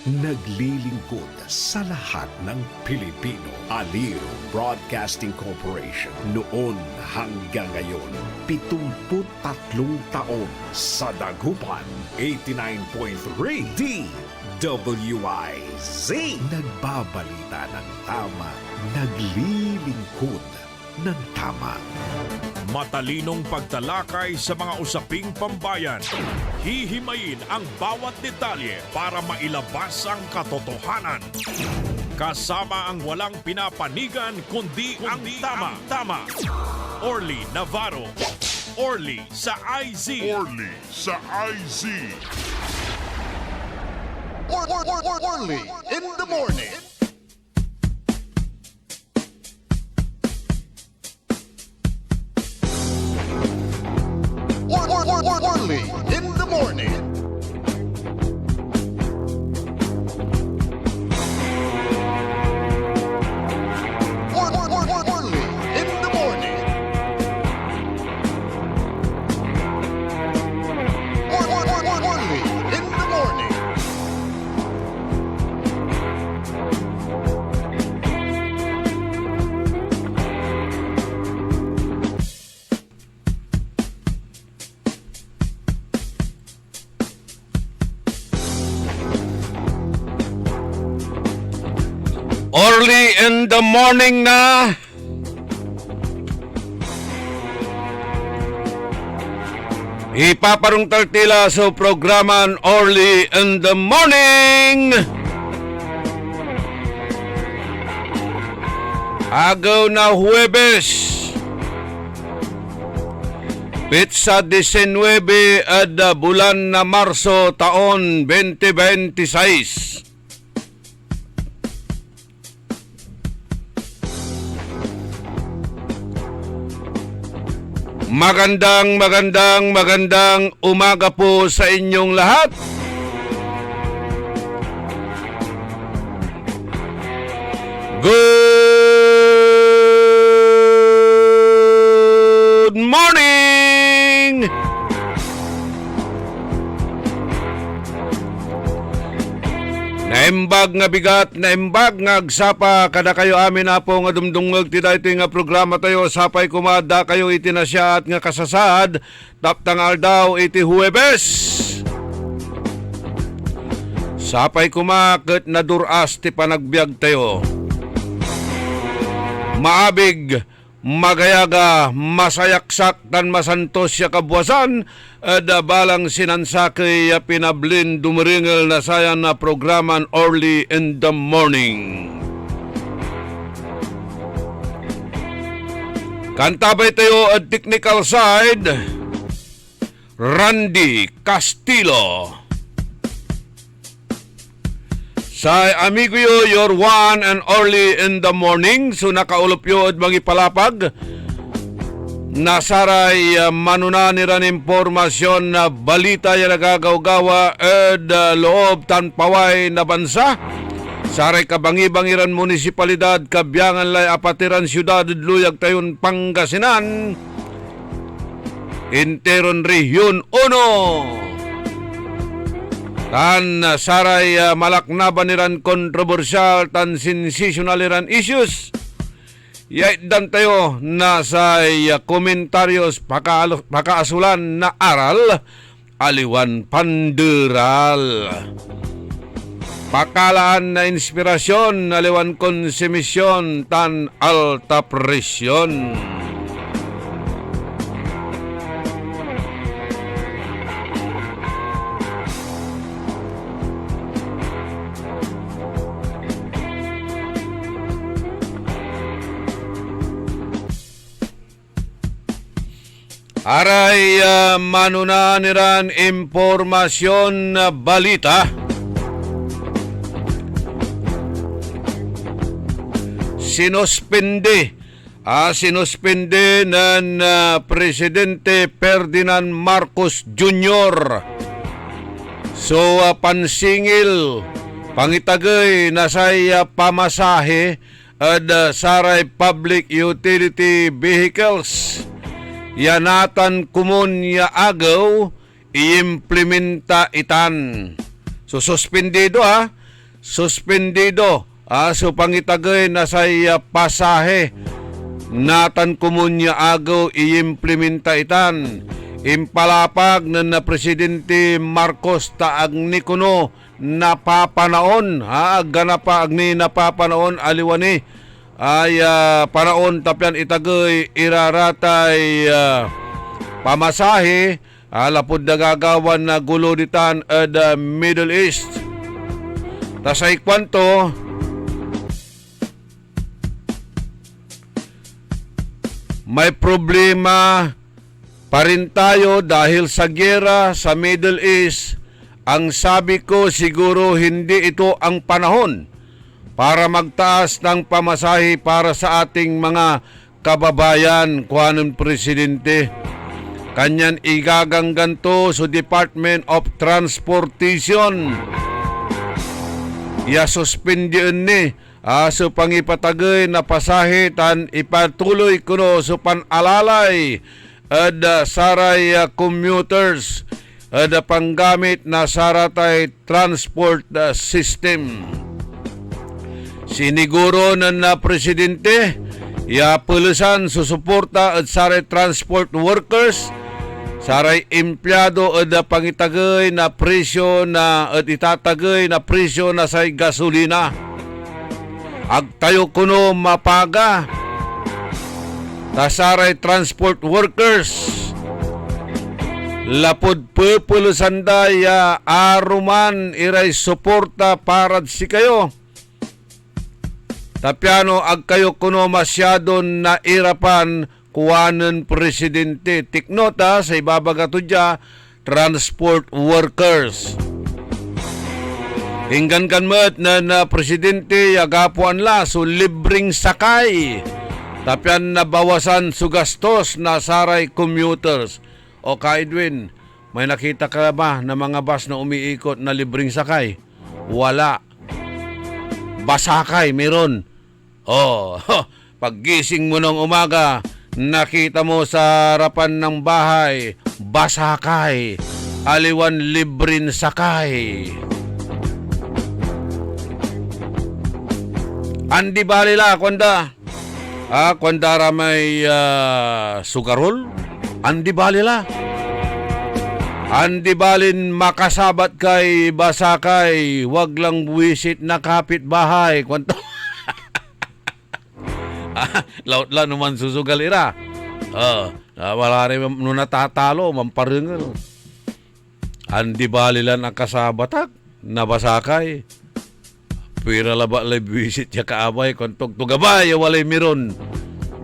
naglilingkod sa lahat ng Pilipino. Aliw Broadcasting Corporation noon hanggang ngayon, 73 taon sa dagupan, 89.3 DWIZ. Nagbabalita ng tama, naglilingkod ng tama. Matalinong pagtalakay sa mga usaping pambayan. Hihimayin ang bawat detalye para mailabas ang katotohanan. Kasama ang walang pinapanigan kundi ang tama. Orly Navarro. Orly sa IZ. Orly sa IZ. Orly in the morning. Orly in the morning. Orly in the morning. Orly in the morning. Early in the morning na. Ipaparong tartila sa programan Early in the Morning. Agaw na Huwebes. Pitsa 19 at bulan na Marso taon 2026. Magandang umaga po sa inyong lahat. Good morning! Naimbag nga bigat, naimbag nga agsapa, kada kayo amin na po nga dumdungag tida ito nga programa tayo, sapay kumada kayo iti na siya at nga kasasad, taptang aldaw iti Huwebes. Sapay kumakit na duras ti panagbiag tayo. Maabig, magayaga, masayaksak kan masantos siya kabwasan, balang sinansakay pinablin dumiringel na sayan na programan Early in the Morning. Kantabay tayo at technical side, Randy Castillo. Sa amigo yo, your one and Early in the Morning, so nakaulop yo at magipalapag. Nasaray manunaniran impormasyon na balita yung nagagawgawa at loob tanpaway na bansa. Saray kabangi-bangiran munisipalidad, kabyangan lay apatiran syudad, luyag tayon Pangasinan. Interon Region 1. Tan saray malaknaban niran kontrobersyal tan sensational iran issues. Yaidan tayo na sa komentaryos pakaasulan na aral aliwan panderal. Pakalaan na inspirasyon aliwan konsumisyon tan alta presyon. Aray manunaniran impormasyon na balita. Sinuspende ng Presidente Ferdinand Marcos Jr. So pansingil pangitagay na say pamasahe at saray public utility vehicles. Yanatan kumun ya agaw iimplementa itan. So suspendido suspendido so pangitagay na say pasahe natan kumunya agaw iimplementa itan impalapag na Presidente Marcos taag ni kuno napapanaon ganapa agni napapanaon aliwani ay panaon tapyan itagay iraratay pamasahe lapod nagagawan na gulo ditan the Middle East. Tasay kwanto may problema pa rin tayo dahil sa giyera sa Middle East. Ang sabi ko siguro hindi ito ang panahon para magtaas ng pamasahe para sa ating mga kababayan, kuhanon Presidente. Kanyan igaganggan to sa Department of Transportation. Suspendyon ni so pangipatagay na pasahe tan ipatuloy kuno so panalalay saray commuters panggamit na saratay transport system. Siniguro na Presidente pulusan susuporta at saray transport workers saray empleyado at pangitagay na presyo na at itatagay na presyo na say gasolina. Agtayo kuno mapaga tasaray transport workers lapod pupulusan daya aruman iray suporta para si kayo tapyano agkayo kuno masyado na irapan kuwanan Presidente tiknota sa ibabagato dya transport workers. Hinggan kanmet na Presidente agapuan la so libreng sakay. Tapyan nabawasan su gastos na saray commuters. O Edwin, may nakita ka ba na mga bus na umiikot na libreng sakay? Wala. Basakay, meron. Paggising mo ng umaga, nakita mo sa harapan ng bahay, basakay, aliwan libreng sakay. Andi balila kwanda kwanda may sugarol andi balila andi balin makasabat kay basakay wag lang buwisit na kapitbahay kwento laut la naman susugal ira wala rin nung natatalo mamparengal andi balila nakasabatak na basakay pira laba lay visit ya kaabay kontog tugabay walay miron.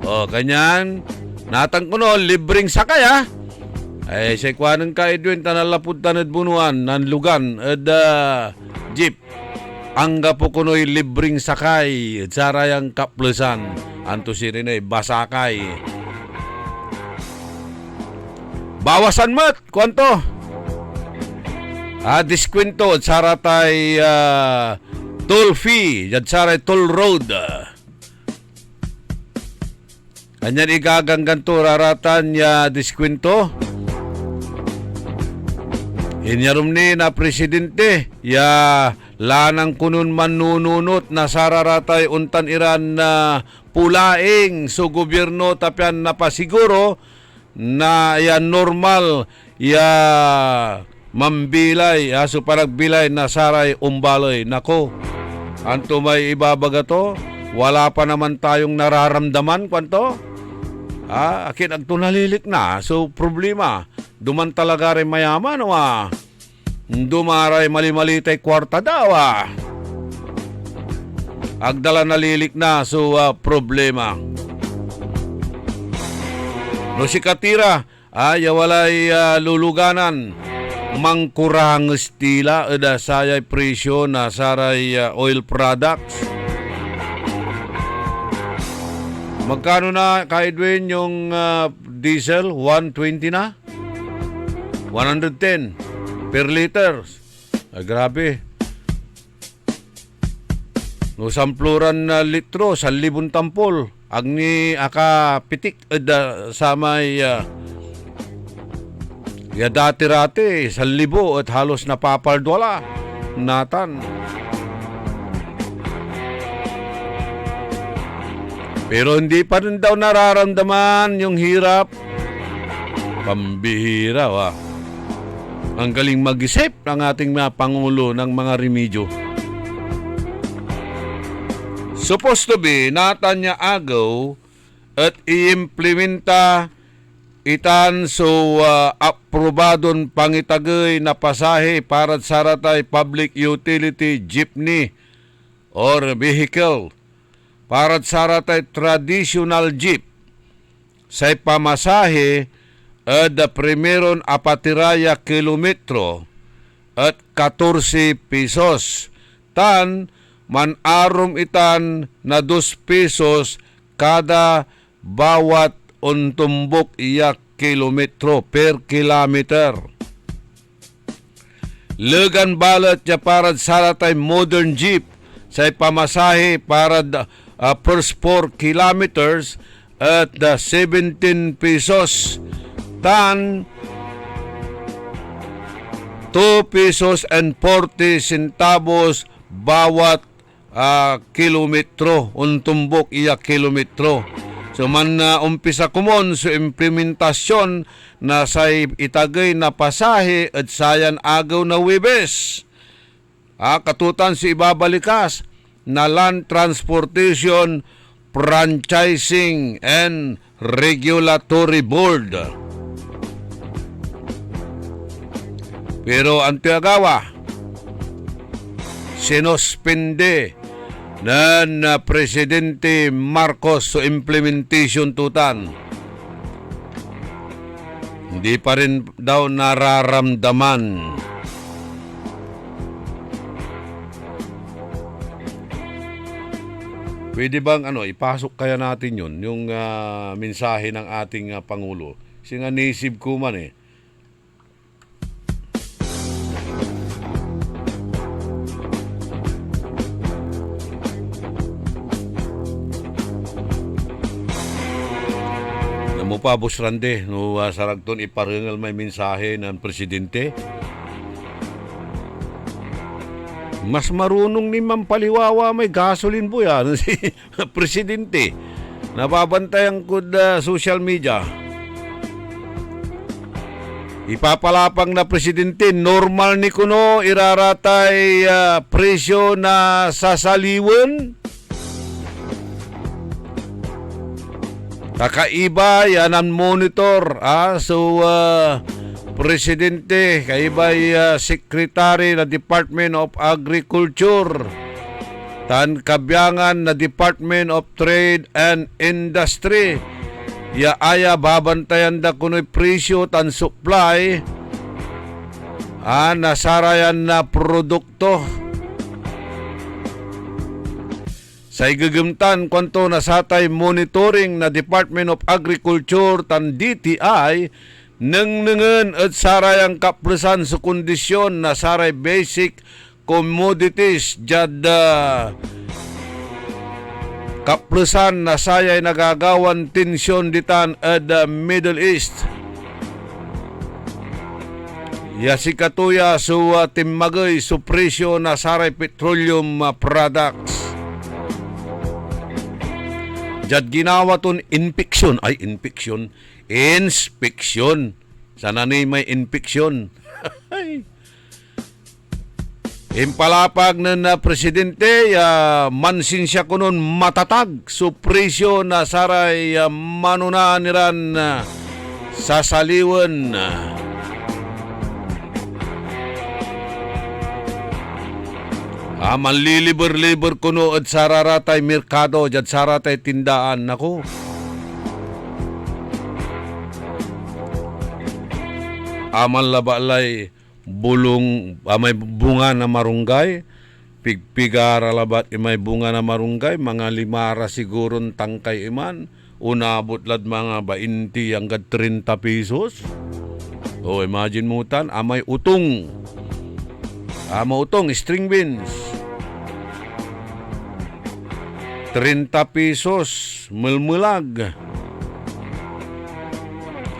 Kanyan natang kuno libreng sakay ay say kuanan ka Edwin tanalapud tanad bunuan nan lugan jeep angga po kuno'y libreng sakay sarayang kaplusan anto si Rene basakay bawasan mat kwanto diskwento saratay toll fee, dyan saray toll road. Kanyan igaganggan to raratan ya diskwento. Inyarum ni na Presidente ya lanang kunun manununot na sararatay untan iran na pulaing so gobyerno tapyan napasiguro na ya normal ya mambilay so paragbilay na saray umbalay nako. Anto may ibabaga to, wala pa naman tayong nararamdaman kwanto. Akin agto nalilik na, so problema. Duman talaga rin mayaman dumaray mali-mali tay kwarta daw Agdala nalilik na, so problema. No si Katira, walay luluganan. Mangkurang estila ada sayay presyo na saray oil products. Magkano na Edwin yung diesel? 120 na? 110 per liter. Grabe. No sampluran na litro, 1,000 tampol. Agni aka pitik sa may dati-rati, 1,000 at halos napapaldwala. Natan. Pero hindi pa rin daw nararamdaman yung hirap. Pambihira, Ang galing mag-isip ng ating mga Pangulo ng mga remedyo. Supposed to be, natanya agaw at i-implementa itan so aprobadon pangitagay na pasahe para sa ratay public utility jeepney or vehicle para sa ratay traditional jeep sa pamasahe at primeron apatiraya kilometro at 14 pesos. Tan manarom itan na 2 pesos kada bawat untumbok iyak kilometro per kilometer. Legan balat ya para sa ratay modern jeep sa pamasahe para first 4 kilometers at 17 pesos. Tan 2 pesos and 40 centavos bawat kilometro, untumbok iya kilometro. So man umpisa kumon sa implementasyon na sa itagay na pasahe at sayan agaw na Webes. Katutan si ibabalikas na Land Transportation Franchising and Regulatory Board. Pero ang tiagawa, sinospende na Presidente Marcos so implementation tutan. Hindi pa rin daw nararamdaman. Pwede bang ipasok kaya natin yun, yung mensahe ng ating Pangulo. Kasi nga naisip ko man mo pa Boss Rande no saragton iparengal may mensahe ng presidente. Mas marunong ni Ma'am Paliwawa may gasoline po yan si presidente. Nababantayan ko social media. Ipapalapang na presidente normal ni kuno iraratay presyo na sasaliwan. Kakaiba yan ang monitor. So, Presidente, kaibay Secretary na Department of Agriculture, tan kabyangan na Department of Trade and Industry, aya babantayan da kuno'y presyo tan supply, nasarayan na produkto. Sa igagimtan kwanto na satay monitoring na Department of Agriculture tan DTI nang at sarayang kapresan sa kondisyon na saray basic commodities jad kapresan na sayay nagagawan tensyon ditan at Middle East. Yasikatuya so timmagay so presyo na saray petroleum products. Jad ginawa ton inspection. Sana ni may inspection. Impalapag na presidente, mansin siya kunon matatag. So presyo na saray manunaan niran sasaliwan. Manliliber-liber kuno at sararatay merkado, jad saratay tindaan. Nako. Aman labalay bulong may bunga na marunggay. Pigpigara labat may bunga na marunggay. Mga 5 siguron tangkay iman. Unabot lad mga 20 hanggang 30 pesos. O imagine mo tan, may utong. Mautong, string beans. 30 pesos, mulmulag.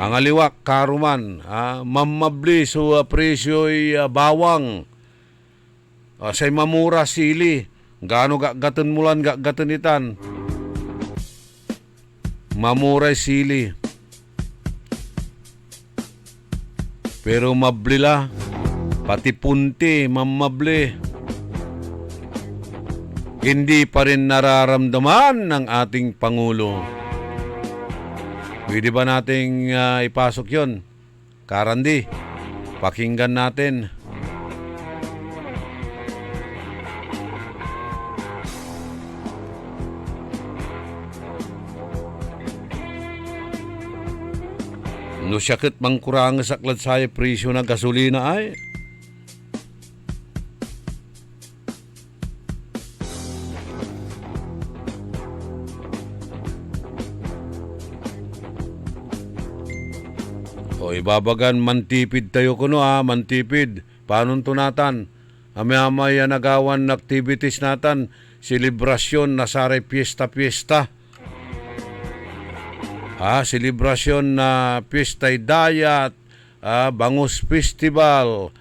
Ang aliwak, karuman. Mamabli, so presyo'y bawang. Say mamura sili. Gaano gagaton mulan gagaton itan. Mamuray sili. Pero mablila. Pati punti, mamable. Hindi pa rin nararamdaman ng ating Pangulo. Pwede ba nating ipasok yon? Karandi, pakinggan natin. No siyakit mangkurang sa kladsay presyo ng gasolina ay. O ibabagan mantipid tayo kuno mantipid. Paano tunatan? Amaya-maya nagawan na activities natan, selebrasyon na saray piyesta-piyesta. Selebrasyon na piyestay dayat, bangus festival,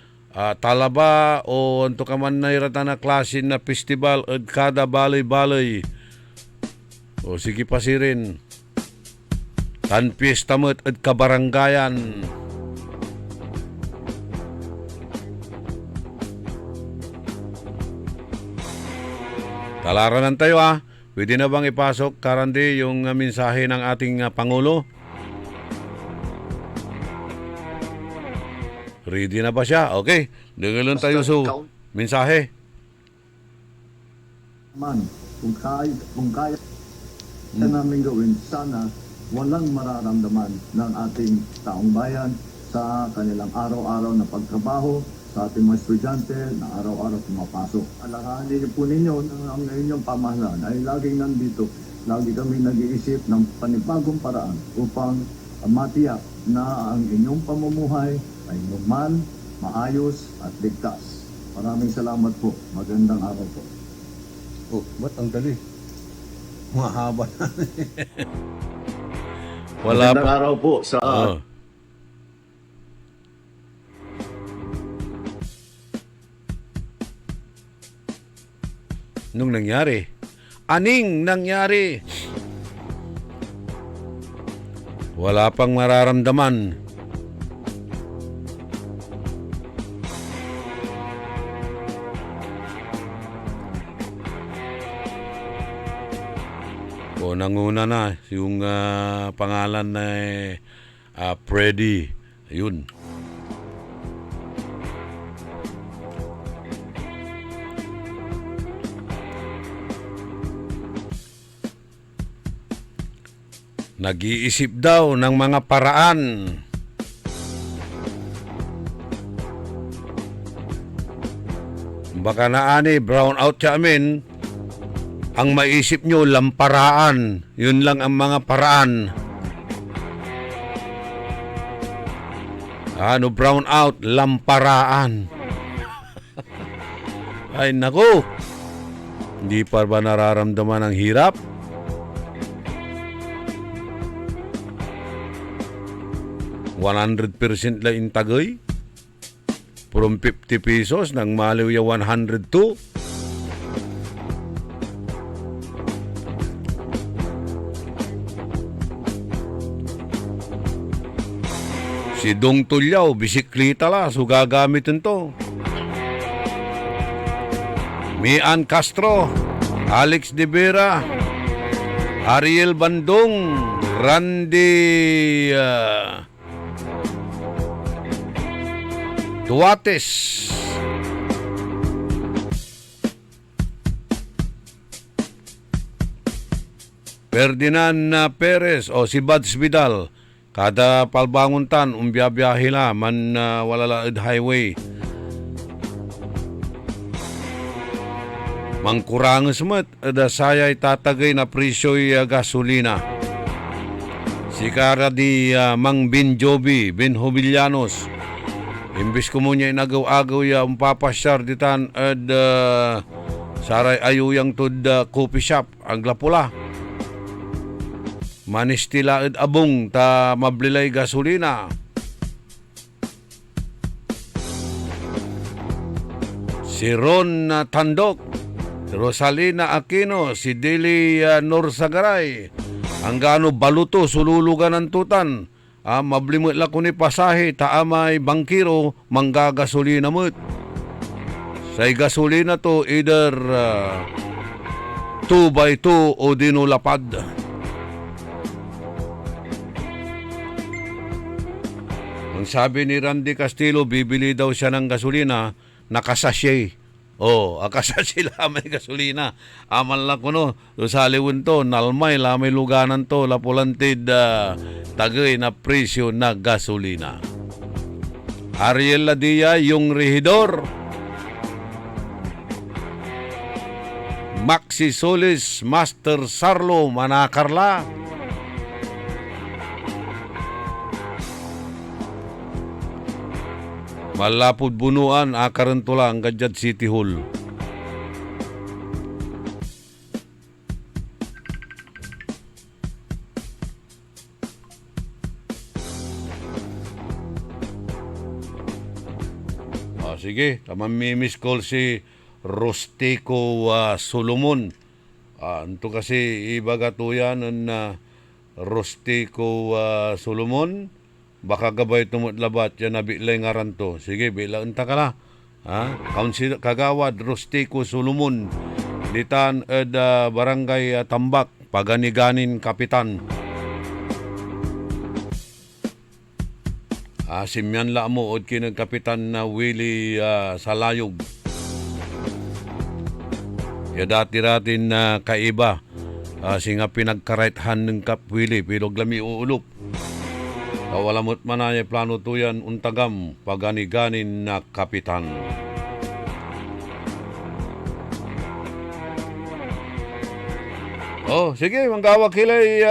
talaba o anto ka man nairata na klase na festival at kada balay-balay. O sige pa si rin. Tan piyesta mo't at kabaranggayan. Talaranan tayo Pwede na bang ipasok, Karandi, yung mensahe ng ating Pangulo? Ready na ba siya? Okay. Dengalan tayo sa mensahe. Kung kaya namin gawin, sana walang mararamdaman ng ating taong bayan sa kanilang araw-araw na pagtrabaho, sa ating mga estudyante na araw-araw pumapasok. Alalahanin niyo po ninyo na ang inyong pamahalaan ay laging nandito. Lagi kami nag-iisip ng panibagong paraan upang matiyak na ang inyong pamumuhay ay normal, maayos at ligtas. Maraming salamat po. Magandang araw po. Oh, ba't ang dali? Mahaba na. Wala Magandang pa. araw po sa... Nung nangyari? Aning nangyari? Wala pang mararamdaman. O nanguna na yung pangalan na Freddy. Ayun. Nag-iisip daw ng mga paraan. Baka naani, brown out sa amin. Ang maisip nyo, lamparaan. Yun lang ang mga paraan. Brown out, lamparaan. Ay, naku. Hindi pa ba nararamdaman ang hirap? $100% lang yung tagay. From 50 pesos, nang maliw ya 102. Si Dong Tulyaw, bisikleta la, so gagamitin to. Mian Castro, Alex De Vera, Ariel Bandong, Randy Duates, Ferdinand Perez o si Bads Vidal. Kada palbanguntan, umbiyabiyahe la, man wala laad highway. Mangkurangas mat, ada saya'y tatagay na presyo'y gasolina. Si Kara di Mang Bin Joby, Bin Hobilianos. Imbis ko mo niya inagaw-agaw ya papasyar ditan at saray ayuyang tud coffee shop ang lapula. Manistila at abong ta mablilay gasolina. Si Ron Tandok, Rosalina Aquino, si Dili Norsagaray, Ang gaano baluto, sululugan ng tutan. Mablimot lang ko ni pasahe, taamay bangkiro, manggagasolina mo't. Say gasolina to, either 2x2 o dinulapad. Ang sabi ni Randy Castillo, bibili daw siya ng gasolina, nakasasye. Akasasye lamay gasolina. Aman lang ko no, sa liwin to, nalmay, lamay luganan to, lapulantid, tagay na presyo na gasolina. Ariel Ladia, yung rehidor. Maxi Solis, Master Sarlo, Manakarla. Malapod bunuan, akarantula ang Gadjad City Hall. Sige, tamang-miss call si Rostico Solomon. Ito kasi ibagatuyan na Rostico Solomon. Baka gabay tumutlabat yan nabilay nga ranto. Sige, bilang ka na. Council Kagawad Rostico Solomon. Ditan Barangay Tambak, Paganiganin Kapitan. Simyan la mo od kinang Kapitan na Willie Salayog. Ya dati ratin na kaiba. Singa pinagkaraithan ng Kap Willie, pilog lami uulup. Kawalamot manay plano tuyan untagam, paganiganin na Kapitan. Sige, manggawag kilay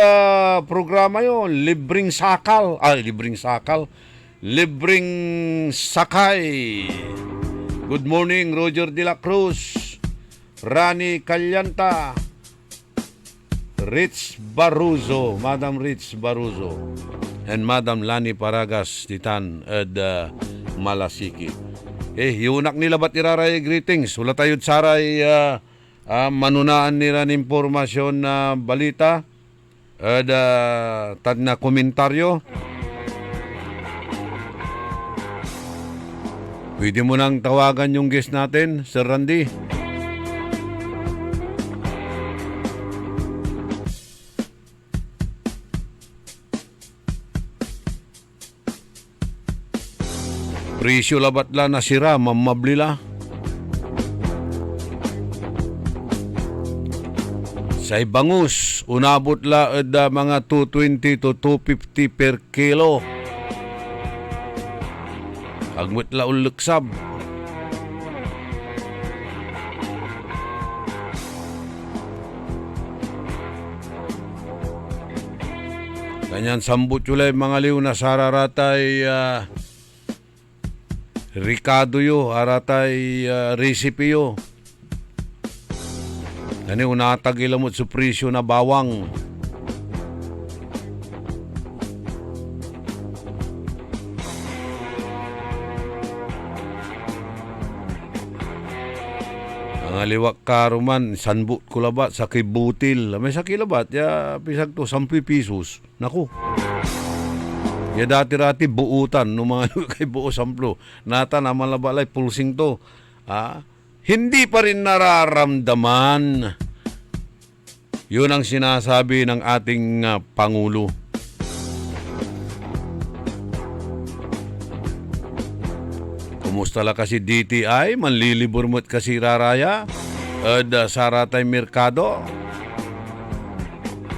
programa yon, libreng sakal. Libreng sakal. Libreng sakay. Good morning, Roger de la Cruz, Rani Calyanta, Rich Baruzo, Madam Rich Baruzo, and Madam Lani Paragas, Titan, at Malasiki. Yunak nila ba't iraray greetings? Wala tayo saray manunaan nila ng impormasyon na balita at tad na komentaryo. Pwede mo nang tawagan yung guest natin, Sir Randy. Presyo labatla na sira, mamablila. Sa bangus, unabot la mga 220 to 250 per kilo. Agmut la uluksab. Kanyan sambut yulay mga liw na sararatay Ricardo yo, aratay recipe yo. Kani unatag ilamot sa presyo na bawang. Ang aliwak karuman, sanbut kulabat sa kibutil. May sa kilabat, ya pisag to 10 pesos. Naku. Ya dati-rati buutan no mga kay buo samplo. Nata na malabalay pulsing to. Hindi pa rin nararamdaman. Yun ang sinasabi ng ating Pangulo. Kumusta la kasi DTI? Manlilibur mo't kasi raraya? Saratay merkado?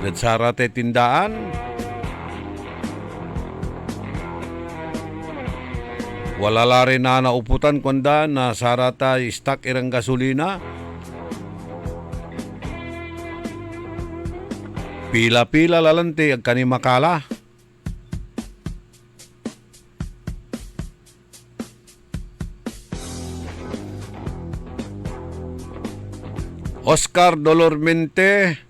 Saratay tindaan? Wala la rin na nauputan kuanda na saratay stock irang gasolina? Pila-pila lalante ag kanimakala. Oscar Dolormente,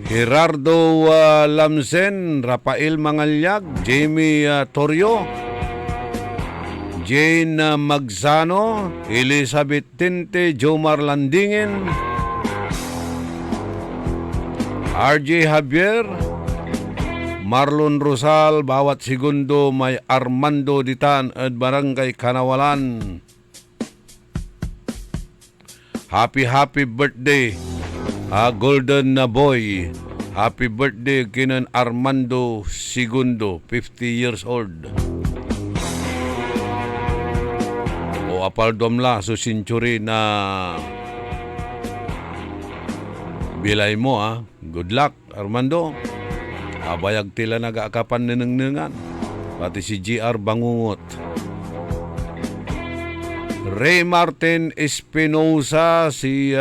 Gerardo Lamsen, Rafael Mangalyag, Jamie Torrio, Jane Magsano, Elizabeth Tinte, Jomar Landingin, RJ Javier, Marlon Rosal, bawat segundo may Armando Ditan at Barangay Kanawalan. Happy birthday, Golden na Boy. Happy birthday kinan Armando Segundo, 50 years old. O apal domla so century na bilay mo Good luck Armando. Abayag tila nag-aakapan ninengan. Pati si GR Bangungot. Ray Martin Espinosa, si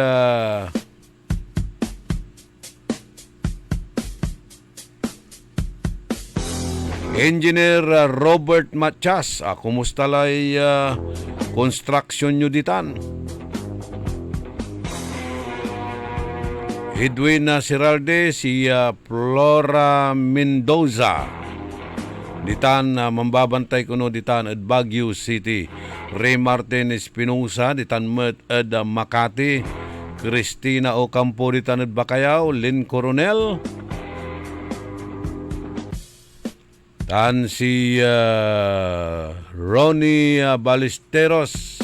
Engineer Robert Machas. Kumusta lay construction nyo ditan? Edwin Siralde, si Flora Mendoza. Ditan mambabantay kuno ditan at Baguio City. Ray Martin Espinosa, ditan met at Makati. Cristina Ocampo, ditan at Bacayao. Lynn Coronel. Tan si Ronnie Ballesteros.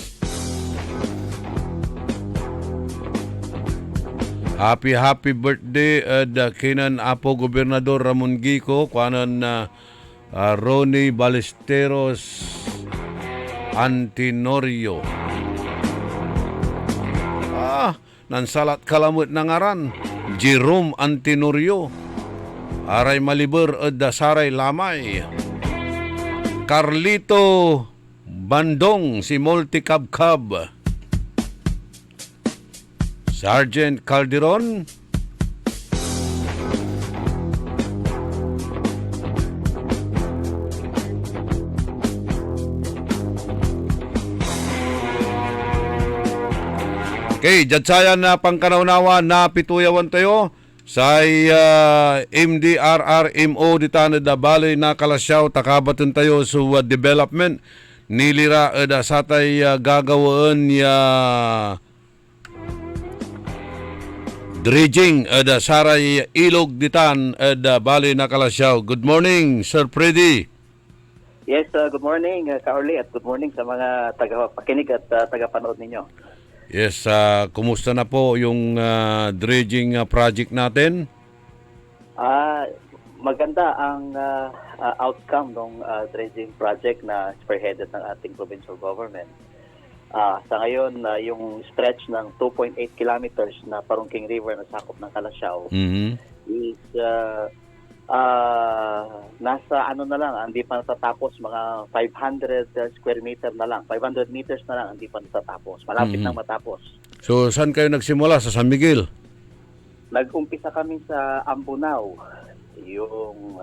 Happy birthday kinan Apo Gobernador Ramon Gico, kuanan Ronnie Ballesteros Antinorio. Nansalat kalamut nangaran Jerome Antinorio. Aray Malibur at Saray Lamay. Carlito Bandong, si Multicab. Sergeant Calderon. Okay, jadsayan na pangkanaunawa na pituyawan tayo sa MDRRMO ditan da balay na kalasyaw takabatan tayo sa development nilira da satay gagawaan ya dredging da saray ilog ditan da balay na kalasyaw. Good morning, Sir Freddy. Yes, good morning, Kaorly, at good morning sa mga tagapakinig at tagapanood ninyo. Yes, kumusta na po yung dredging project natin? Maganda ang outcome ng dredging project na spearheaded ng ating provincial government. Sa ngayon, yung stretch ng 2.8 kilometers na Parungking River na sakop ng Kalasyaw is nasa ano na lang, hindi pa natatapos, mga 500 square meter na lang, 500 meters na lang, hindi pa natatapos. Malapit nang matapos. So, saan kayo nagsimula? Sa San Miguel? Nag-umpisa kami sa Ambunao, yung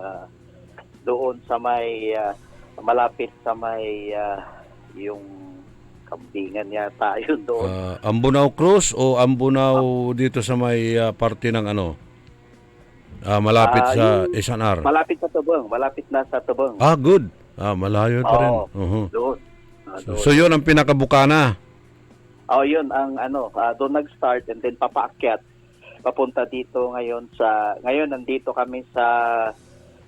doon sa may, malapit sa may, yung Kambingan yata, yun doon. Ambunao Cruz o Ambunao dito sa may parte ng ano? Malapit sa SNR. Malapit sa Tubong. Malapit na sa Tubong. Good. Malayo pa rin. Doon. So yun ang pinakabukana. Yun ang ano, doon nag-start and then papaakyat. Papunta dito ngayon nandito kami sa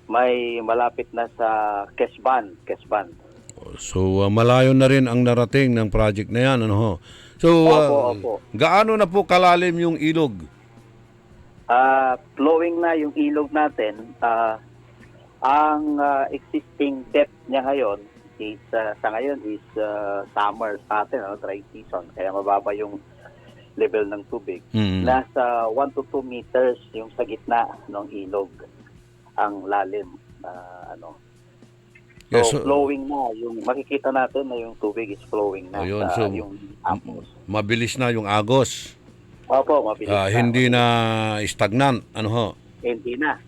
may malapit na sa Quezban. So malayo na rin ang narating ng project na yan, ano ho. So Opo. gaano na po kalalim yung ilog? Flowing na yung ilog natin. Ang existing depth niya ngayon is sa ngayon is summer sa atin, dry season, kaya mababa yung level ng tubig. Nasa 1 to 2 meters yung sa gitna ng ilog ang lalim. So flowing na, yung makikita natin na yung tubig is flowing na. So, yung Apos. mabilis na yung agos. Opo, mabilis na. Hindi na stagnant, ano ho? Hindi na.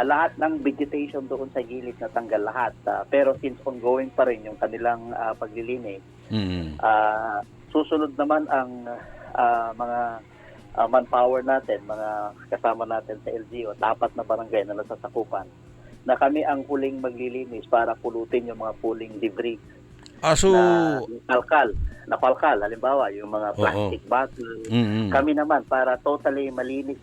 Lahat ng vegetation doon sa gilid na tanggal lahat. Pero since ongoing pa rin yung kanilang paglilinis, susunod naman ang mga manpower natin, mga kasama natin sa LGU, tapat na barangay na nasasakupan, na kami ang huling maglilinis para pulutin yung mga pooling debris. Na kalkal, halimbawa, yung mga plastic bottle. Kami naman, para totally malinis,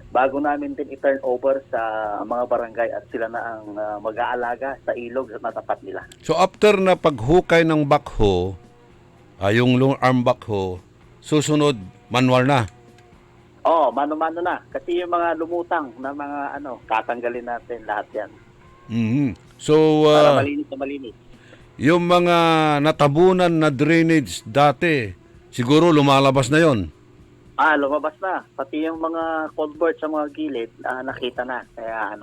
bago namin din i-turn over sa mga barangay at sila na ang mag-aalaga sa ilog na tapat nila. So after na paghukay ng backhoe, yung long arm backhoe, susunod manual na. Mano-mano na. Kasi yung mga lumutang na mga tatanggalin natin lahat yan. Mhm. So Para malinis na malinis. yung mga natabunan na drainage dati, siguro lumalabas na yon. Lumabas na. Pati yung mga culvert sa mga gilid, nakita na. Kaya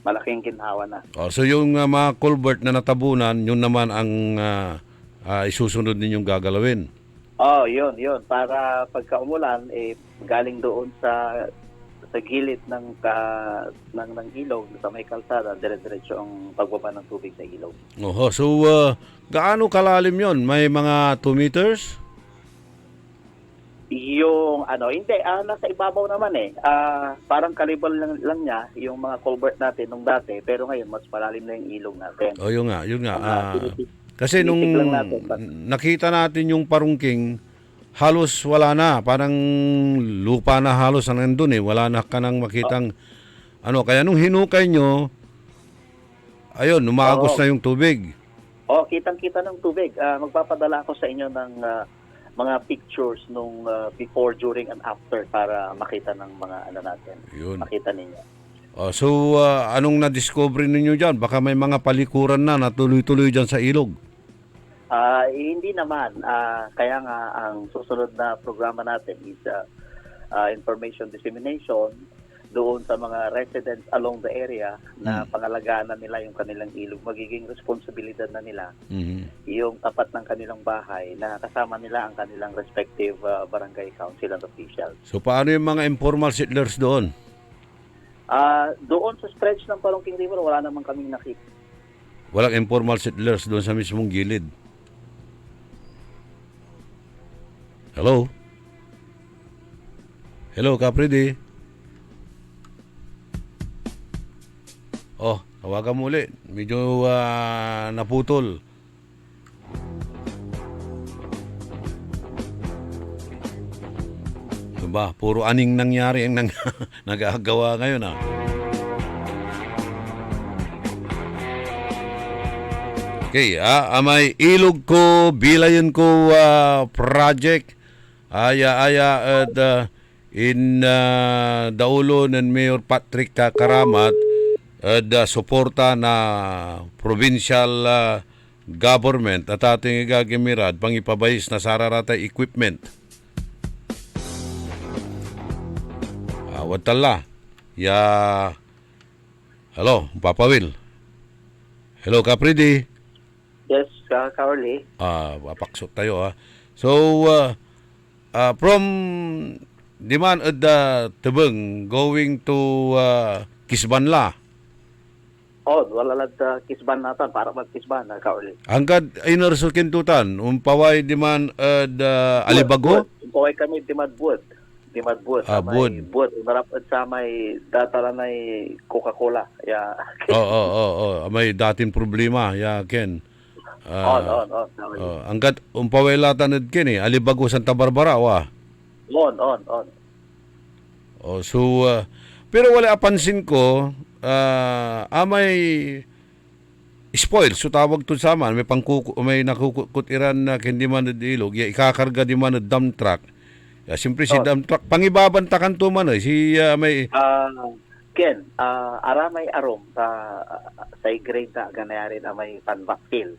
malaking ginhawa na. So yung mga culvert na natabunan, yun naman ang isusunod ninyong gagalawin. Yun. Para pagka umulan, galing doon sa gilid ng ilog, sa may kalsada, dire-diretso ang pagbaba ng tubig sa ilog. So gaano kalalim yon? May mga 2 meters? Yung hindi, nasa ibabaw naman parang kalibal lang niya yung mga culvert natin nung dati, pero ngayon mas malalim na yung ilog natin. Yun nga. Kasi nung lang natin, nakita natin yung parungking, halos wala na, parang lupa na halos ang nandun wala na ka nang makitang kaya nung hinukay nyo, ayun, umaagos na yung tubig. Kitang-kita ng tubig. Magpapadala ako sa inyo ng mga pictures nung before, during, and after para makita ng mga natin. Yun. Makita ninyo. So, anong na-discover ninyo dyan? Baka may mga palikuran na tuloy-tuloy dyan sa ilog. Hindi naman. Kaya nga, ang susunod na programa natin is information dissemination doon sa mga residents along the area na pangalagaan na nila yung kanilang ilog. Magiging responsibilidad na nila yung tapat ng kanilang bahay na kasama nila ang kanilang respective barangay council and officials. So, paano yung mga informal settlers doon? Doon sa stretch ng Parungking River, wala naman kaming nakita. Walang informal settlers doon sa mismong gilid. Hello? Hello, Kapridi? Tawagan mo ulit. Medyo naputol. Diba? Puro aning nangyari ang nagagawa ngayon Okay, may ilog ko, bilayan ko project. In Daulo ng Mayor Patrick Karamat suporta na provincial government at ating igagimirad pangipabayis na sararatay equipment. Wadtala. Hello, Papa Will. Hello, Kapridi. Yes, Carly. Papaksot tayo So, from Diman at Tebeng going to Kisbanla. Wala lang Kisban natin para mag-Kisban, Carly. Hanggang inarsukin tutan, umpaway Diman at Alibago? Umpaway kami Dimadbud. Bud. Unarap at sa may datala na Coca-Cola. May dating problema, Ken. On. Hanggat umpaway latanad Ken Alibago, Santa Barbara, On. So, pero wala apansin ko, may spoil, so tawag to sa man, may nakukutiran na hindi man ilog, ikakarga di man dump truck. Siyempre si dump truck, pangibabantakan to man may... Ken, aramay arom sa grade na ganayari na may panbakil.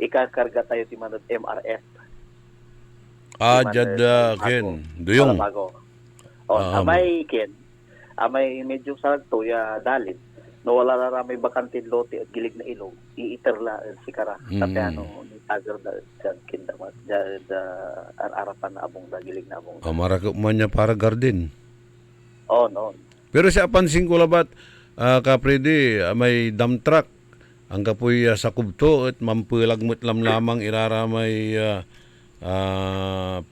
Ikakarga tayo di man MRF. Ken, duyong. Amay Ken, amay medyo salto dalit. No wala na may bakantin lote at gilig na ilog, iiterla si Kara. Tapi tagar da kindamat arapan na abong da gilig na abong. Marakop man niya para garden. On. Pero sa pansin ko labat, Kapredi, may dump truck. Ang kapoy sa kubto at mampulagmut lamang iraramay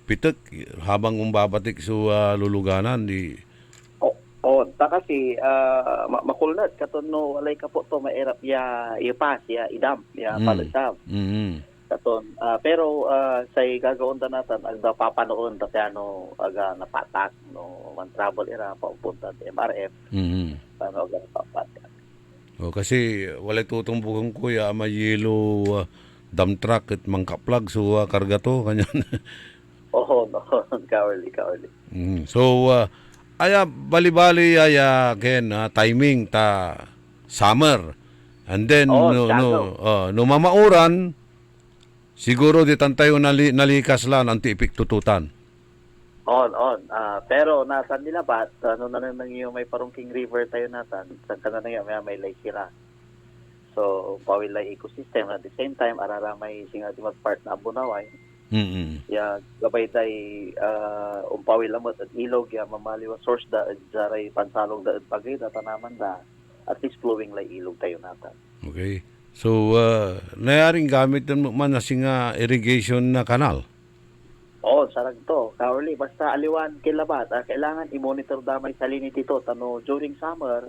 pitek habang umbabatik sa luluganan di. Kasi makulnat katon no walay ka po to maerap ya ipas ya idam ya palusab. katon. Pero sa gagawin natin, ang napapanoon na ano, aga napatak, no, man travel era, paupunta sa MRF, ano, aga napapatak. O, kasi walay tutong bukong kuya, may yellow dump truck at mangkaplag, so karga to, kanyan. Oo, no, kaorli. So, aya, bali-bali, aya, ken, timing, ta, summer. And then, no mamauran, siguro di tayo nalikas lang ang tipik tututan. On. Pero nasan nila ba? Ano na nang yung may Parungking River tayo natan? Sa kanan na may Lake Hira. So, pawilay ecosystem. At the same time, araramay singa di part na Abunaway. Ya, gabay tay umpawil lamot at ilog, ya mamaliwa source da, jaray pansalog da, bagay da, tanaman da. At least flowing lay ilog tayo natan. Okay. So, nayaring gamit man na singa irrigation na kanal. Oo, sarag to. Kaorli, basta aliwan kilabat. Kailangan i-monitor damay salinity to. Tano, during summer,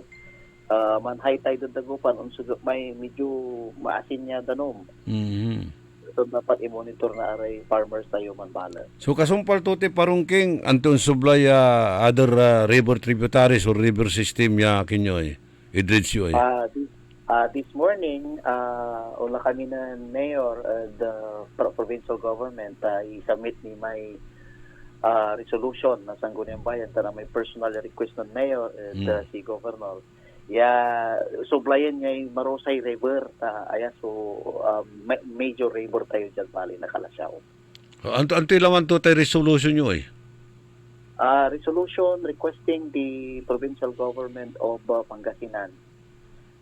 man high tide ang dagupan, may medyo maasin niya danom. So, dapat i-monitor na aray farmers tayo man bala. So, kasumpal to ti Parungking, anton sublay other river tributaries or river system ya kinyoy, idridge yoy. This morning, ula kami na mayor and the provincial government, i-submit ni may resolution na Sangguniang Bayan na may personal request ng mayor and si governor. Sublayan niya yung Marosay River. Major river tayo dyan bali na Kalasyaw. Anto ilaman to tayo resolution nyo eh? Resolution requesting the provincial government of Pangasinan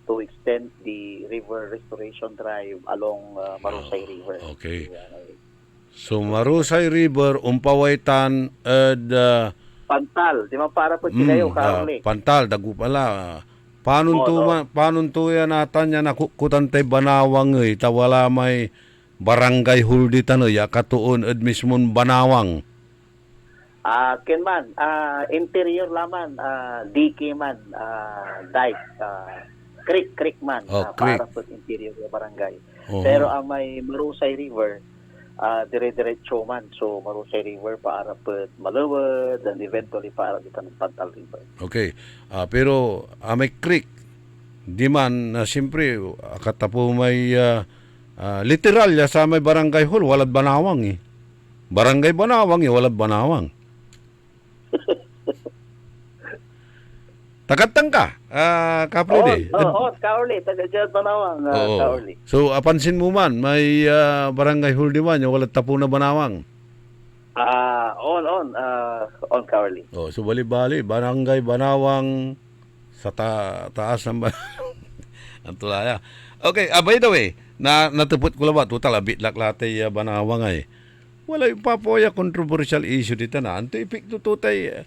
to extend the river restoration drive along Marosay River. Okay. So Marosay River, Umpawaitan, and Pantal. Di ba para po sila Karoli? Pantal, dagu pala. Paano to yan natan yan nakukutan tayo Banawang tawala may barangay huldi tano ya katuon at mismon Banawang. Kenman, interior laman, DK man, dike, creek man, para sa interior ng barangay. Pero ang may Marosay River, dire-diretso man. So, Marosay River para po Malawad and eventually para dito ng Pantal River. Okay. Pero may creek, di man, siyempre, katapo may literal ya sa may barangay hall, walad Banawang eh. Barangay Banawang eh, walad Banawang. Tagatang ka, Kaprede. Oo, Kaorli. Tagadyan Banawang, Kaorli. So, apansin mo man, may barangay hall di man, yung walat tapo na Banawang. On, Kaorli. So, bali-bali, barangay Banawang sa taas ng ang tulaya. Okay, by the way, natupot ko lang ba, total, bitlak latay Banawang ay. Wala yung papoya controversial issue dito na. Anto ipik tututay,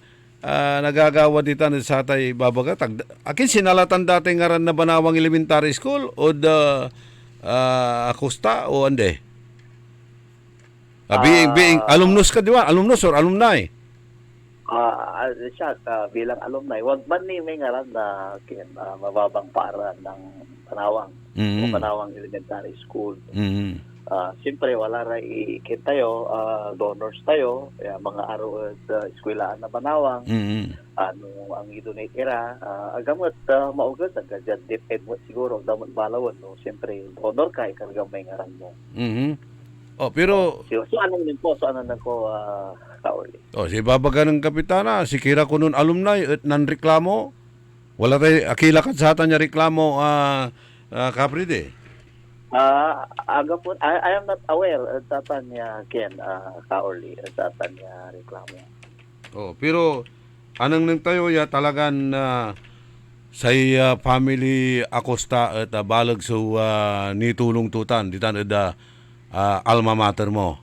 nagagawa dito sa tay babagat. Akin sinalatan dati ngaran na Banawang Elementary School o Acosta o ande? Being alumnus ka, di ba? Alumnus or alumni? Siya, bilang alumni. Wag man ni may ngaran na mababang para ng Banawang. O Banawang Elementary School. Siyempre, wala rin ikit tayo, donors tayo, mga araw at eskwelaan na Banawang, ang i-donate era, agamot maugat, agad depend mo siguro, damot balawan, no? Siyempre, donor ka, ikargang may ngaran mo. Pero... So, anong din po, Kaorli? Si babaga ng kapitana, si Kira ko nun alumni at nanreklamo, wala tayo, akila katsatan niya reklamo, Kapride. I am not aware at satan niya Kaorli at satan niya reklamo. Pero anong nang tayo ya talagan sa family Acosta at balag so nitulong tutan ditan ada alma mater mo.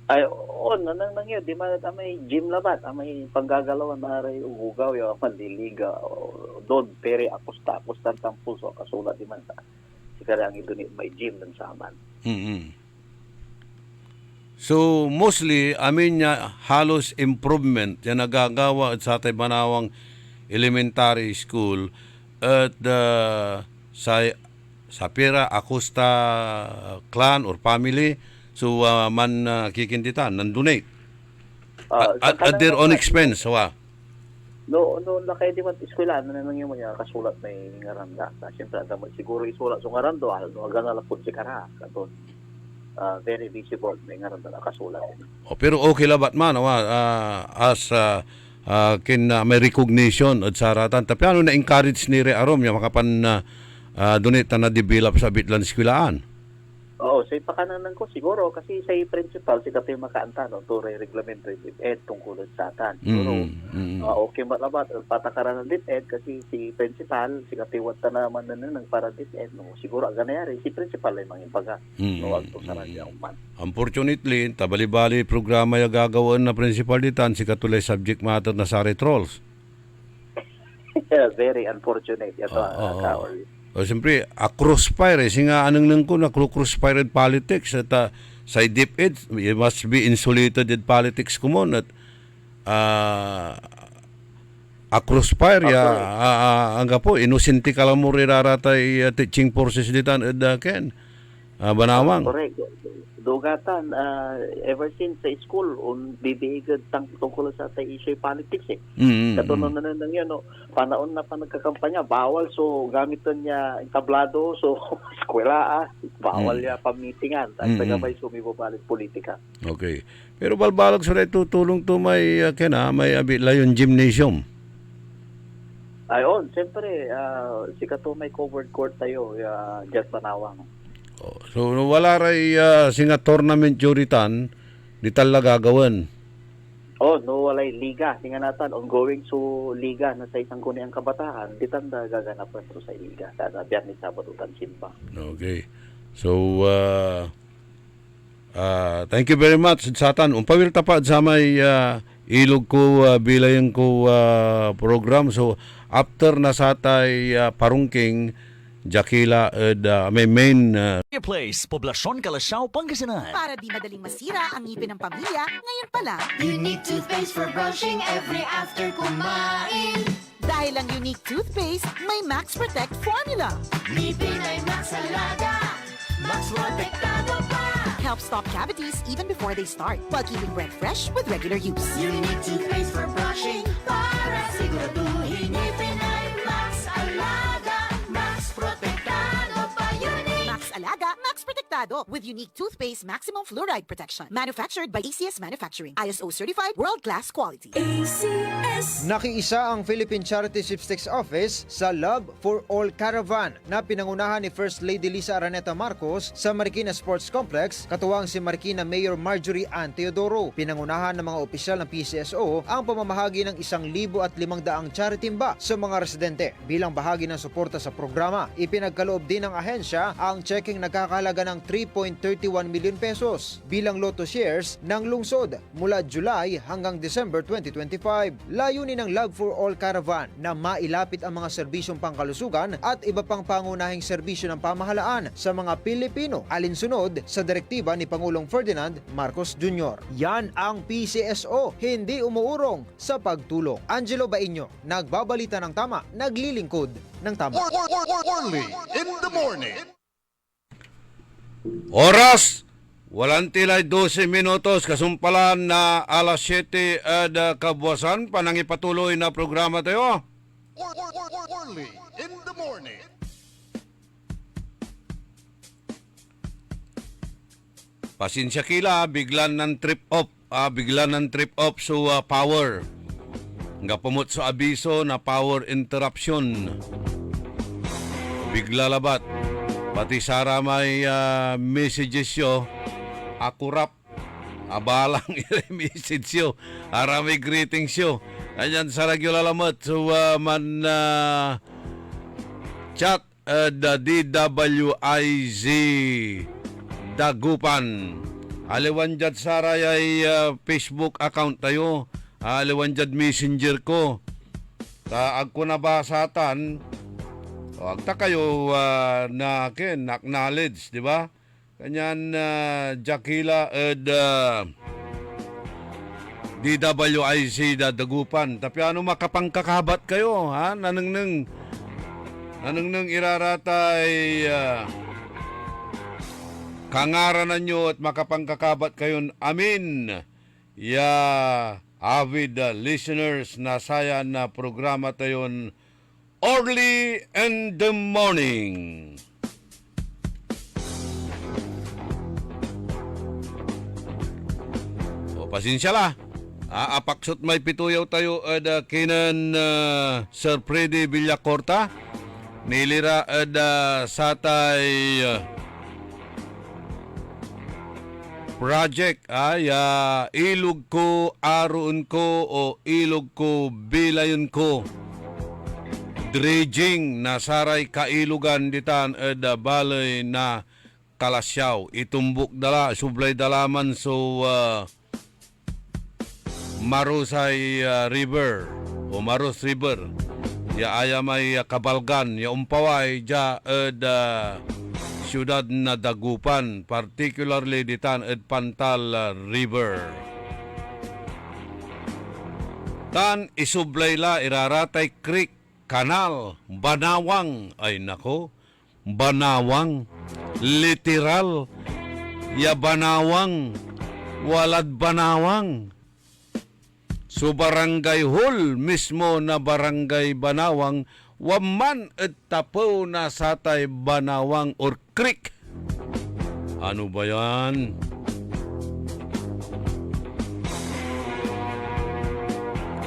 Nang yun, di man may gym labat, may panggagalawan na rin ugaw yung mandiliga doon peri Acosta ang puso kasulat di man sa sigara ang ito may gym ng saman. So, mostly, niya halos improvement yan nagagawa at sa tay Banawang Elementary School at Sapira, Acosta clan or family, so kikinditan, nan-donate. At their own expense, No lakay di man eskwela na nang yung mga kasulat may ngaranda. Siyempre ada mo siguro isulat so ngarando agana la pud si kara katon. Very visible may ngaranda na kasulat. Pero okay labat man, as may recognition at saratan. Tapi ano na-encourage ni Re Arom, yung makapan donate na develop sa bitlan eskwelaan. Oo, sa ipakanan ko siguro kasi sa principal si kapay makaanta no to reglamento tungkol sa atan. Siguro okay ba labat patakaran ng DepEd kasi si principal si kapay wata naman ng para DepEd no siguro ganayari si principal ay mangibaga no agto sa radya man. Unfortunately, tabali-bali programa yung gagawin na principal ditan si katulay subject matter na sa trolls. Very unfortunate ito kaol. O siyempre, a crossfire singa anong nang ko na crossfire politics at sa DepEd it must be insulated in politics kumon at a crossfire angga po inusinti kala mo riraratay teaching forces ditan ken banawang. Correct. Dugatan ever since sa school bibigad tungkol sa issue politics katunon na nang yan no panaon na pa nagkakampanya bawal so gamiton niya entablado so eskwela bawal ya pamitingan at tagabay sumibobalit politika. Okay, pero balbalag sa tutulong to may may layon gymnasium. Ayon, siyempre si kato may covered court tayo just panawang. So wala ray singa tournament juritan di talaga gagawin. No walay liga singa natan ongoing so liga na sa isang kuni ang kabataan di tanda gaganapan to sa liga kada Biyernes Sabado ug Simba. Okay. So thank you very much Satan. Umpawil tapad sa may ilog ko bilayan ko program so after na satay parungking Jakila may main Place, Poblasyon Kalasyaw, Pangasinan. Para di madaling masira ang ngipin ng pamilya, ngayon pa lang. Unique toothpaste for brushing every after kumain. Dahil ang unique toothpaste, may Max Protect formula. Ngipin ay Max Alaga, Max Protektado pa. Helps stop cavities even before they start, while keeping breath fresh with regular use. Unique toothpaste for brushing, para siguraduhin ngipin ay Max Alaga, Max Protektado pa. Unique Max Alaga, Max Protektado with unique toothpaste maximum fluoride protection. Manufactured by ACS Manufacturing. ISO certified world-class quality. ACS. Nakiisa ang Philippine Charity Sweepstakes Office sa Love for All Caravan na pinangunahan ni First Lady Lisa Araneta Marcos sa Marikina Sports Complex, katuwang si Marikina Mayor Marjorie Ann Teodoro. Pinangunahan ng mga opisyal ng PCSO ang pamamahagi ng 1,500 charity timba sa mga residente. Bilang bahagi ng suporta sa programa, ipinagkaloob din ng ahensya ang checking nagkakahalaga ng 3.31 million pesos bilang lotto shares ng lungsod mula July hanggang December 2025. Layunin ng Love for All Caravan na mailapit ang mga serbisyong pangkalusugan at iba pang pangunahing serbisyo ng pamahalaan sa mga Pilipino alinsunod sa direktiba ni Pangulong Ferdinand Marcos Jr. Yan ang PCSO, hindi umuurong sa pagtulong. Angelo Bainyo, nagbabalita ng tama, naglilingkod ng tama. Orly in the morning. Oras! Walang tilay 12 minutos, kasumpalan na alas 7 kabuwasan, panangipatuloy na programa tayo. Orly in the morning. Pasensya kila, biglan ng trip off so power. Nga pumot sa abiso na power interruption. Bigla labat. Pati Sara may messages yo. Akurap. Abalang i-message yo. Arami greetings yo. Ayan sa ragyo lalamat. So man chat the DWIZ Dagupan. Aliwan jad Sara ay Facebook account tayo. Aliwan jad messenger ko. Taag ko na basatan. Agta kayo na acknowledge, di ba? Kanyan Jakila DWIC Dagupan. Tapi ano makapangkakabat kayo, ha? Anong nang iraratay kangaranan nyo at makapangkakabat kayon amin ya avid listeners na saya na programa tayon Early in the Morning. O pasensya la. Apaksot may pituyaw tayo ada kinan Sir Freddy Villacorta. Nilira ada satay project ay ilog ko aron ko o ilog ko bilayon ko. Dredging na saray kailugan ditan ada balay na Kalasyaw. Itumbok dala sublay dalaman so Marusay River o Maros River. Ya aya may kabalgan ya umpaway ja siyudad na Dagupan, particularly ditan Pantal River. Tan isublay la iraratay creek, kanal, banawang. Ay nako, banawang. Literal, ya banawang, walad banawang. So barangay hall mismo na barangay Banawang, waman at tapo na satay Banawang or creek. Ano ba yan?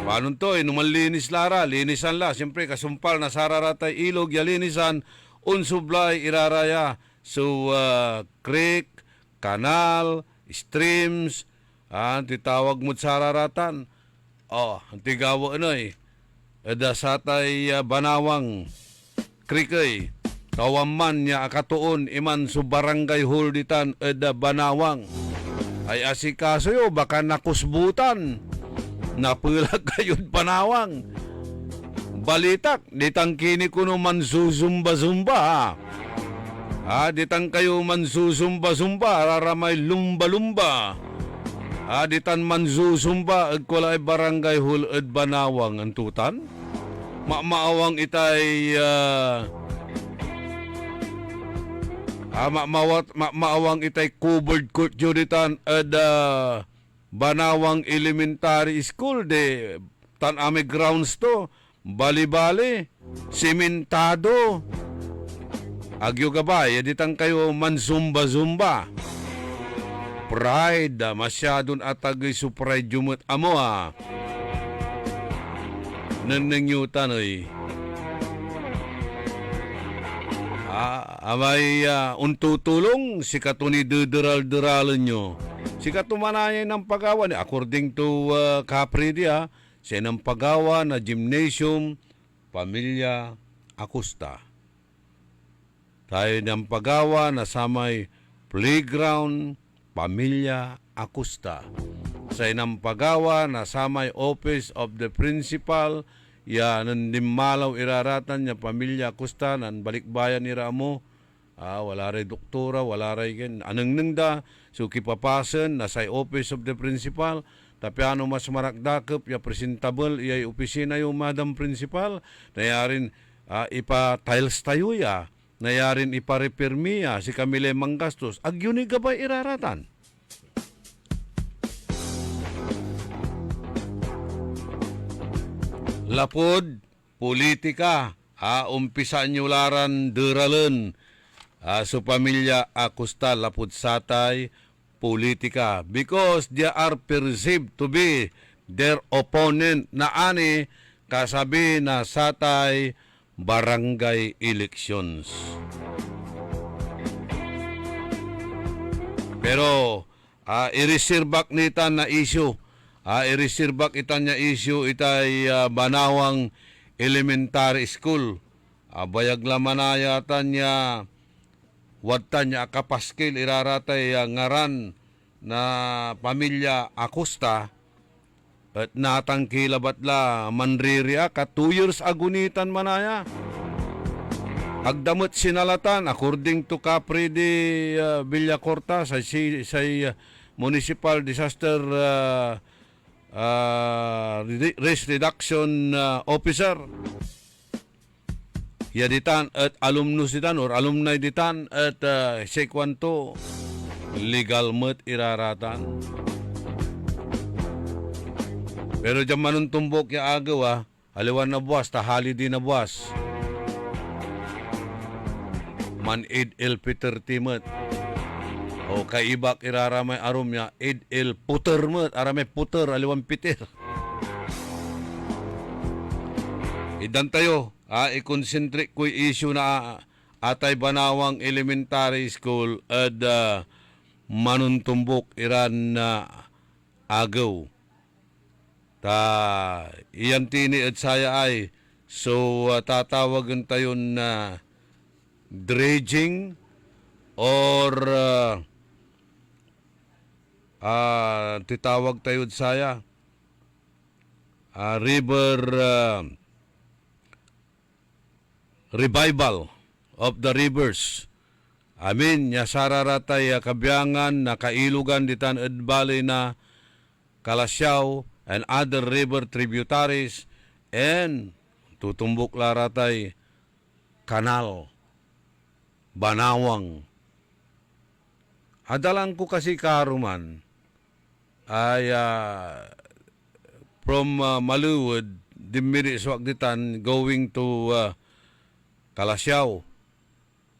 Paano to? Numalinis lara, linisan la. Siyempre kasumpal na sararatay ilog, ya linisan, unsublay iraraya. So creek, kanal, streams, titawag mo sararatan. Ang tigawa eda satay Banawang Krikay. Kawaman niya akatuon iman su barangay hall ditan eda Banawang. Ay asikaso yo baka nakusbutan. Napulag kayod Banawang. Balitak, ditang kini ko naman susumba-zumba ditang kayo man susumba-zumba, raramay lumba-lumba. Ditan manzusumba ag kulay barangay hul ed Banawang ang tutan. Maawang itay maawang itay covered court juditan ed Banawang Elementary School de tan ame grounds to bali-bali simentado. Agyo gabay ditang kayo manzumba-zumba. Pride, masyadon atagay su pride jumot amo nanangyutan amay untutulong si katuni dederal-deralan nyo si katumanaya ng pagawa according to Capridi siya ng pagawa na gymnasium Pamilya Acosta. Tayo ng pagawa na samay playground Pamilya Acosta. Sa inang pagawa na samay Office of the Principal, ya nandimalaw iraratan niya Pamilya Acosta, nan balikbayan ira mo, wala ray doktora, wala ray gen, anang nangda, so kipapasen na sa Office of the Principal, tapi ano mas marakdakep, ya presentable, ya opisina yung Madam Principal, nayarin ipa-tiles tayo ya, nayarin ipa-repair miya, si Camille Manggastos, agyuni gabay iraratan. Lapod, politika, umpisa nyo laran deralan, so Pamilya Acosta, lapod satay, politika, because they are perceived to be their opponent na ani kasabi na satay barangay elections. Pero i-reserve nita na issue. I-reserve ita niya issue itay Banawang Elementary School. Bayag laman yata niya wadta niya kapaskil iraratay ngaran na Pamilya Acosta. At natangkilabat la manriria ka 2 years agunitan manaya. Agdamot sinalatan according to Capridi Villacorta sa Municipal Disaster Risk Reduction Officer. ya ditan at alumnus ditan or alumni ditan at sekwanto legal met iraratan. Pero dyan manong tumbok ya agaw aliwan na buwas, tahali din na buwas. Man id el Peter Timet. O kaibak iraramay arum ya id el puter met, aramay puter, aliwan Peter. Idan tayo, i-concentrate ko issue na atay Banawang Elementary School at manuntumbok iran na agaw. Iyan tini at saya ay so tatawagan tayo na dredging or titawag tayo at saya river revival of the rivers. Amin, nya sararatay kabyangan na kailugan ditan Valley na Kalasyaw and other river tributaries and tutumbok laratay kanal Banawang. Adalang ko kasi karuman ay from Maluwod dimiri swak ditan going to Kalasyaw,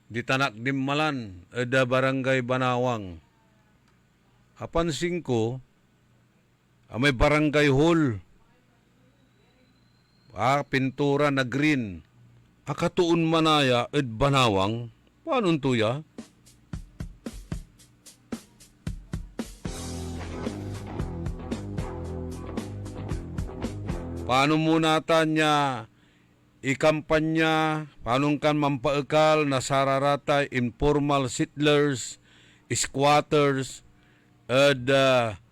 di Tanak Dimmalan, ada barangay Banawang. Apansin ko, may barangay hall. Pintura na green. Akatuon manaya, ed Banawang. Paano tuya? Paano muna niya ikampanya, paano kan mampaekal na sararatay informal settlers, squatters, at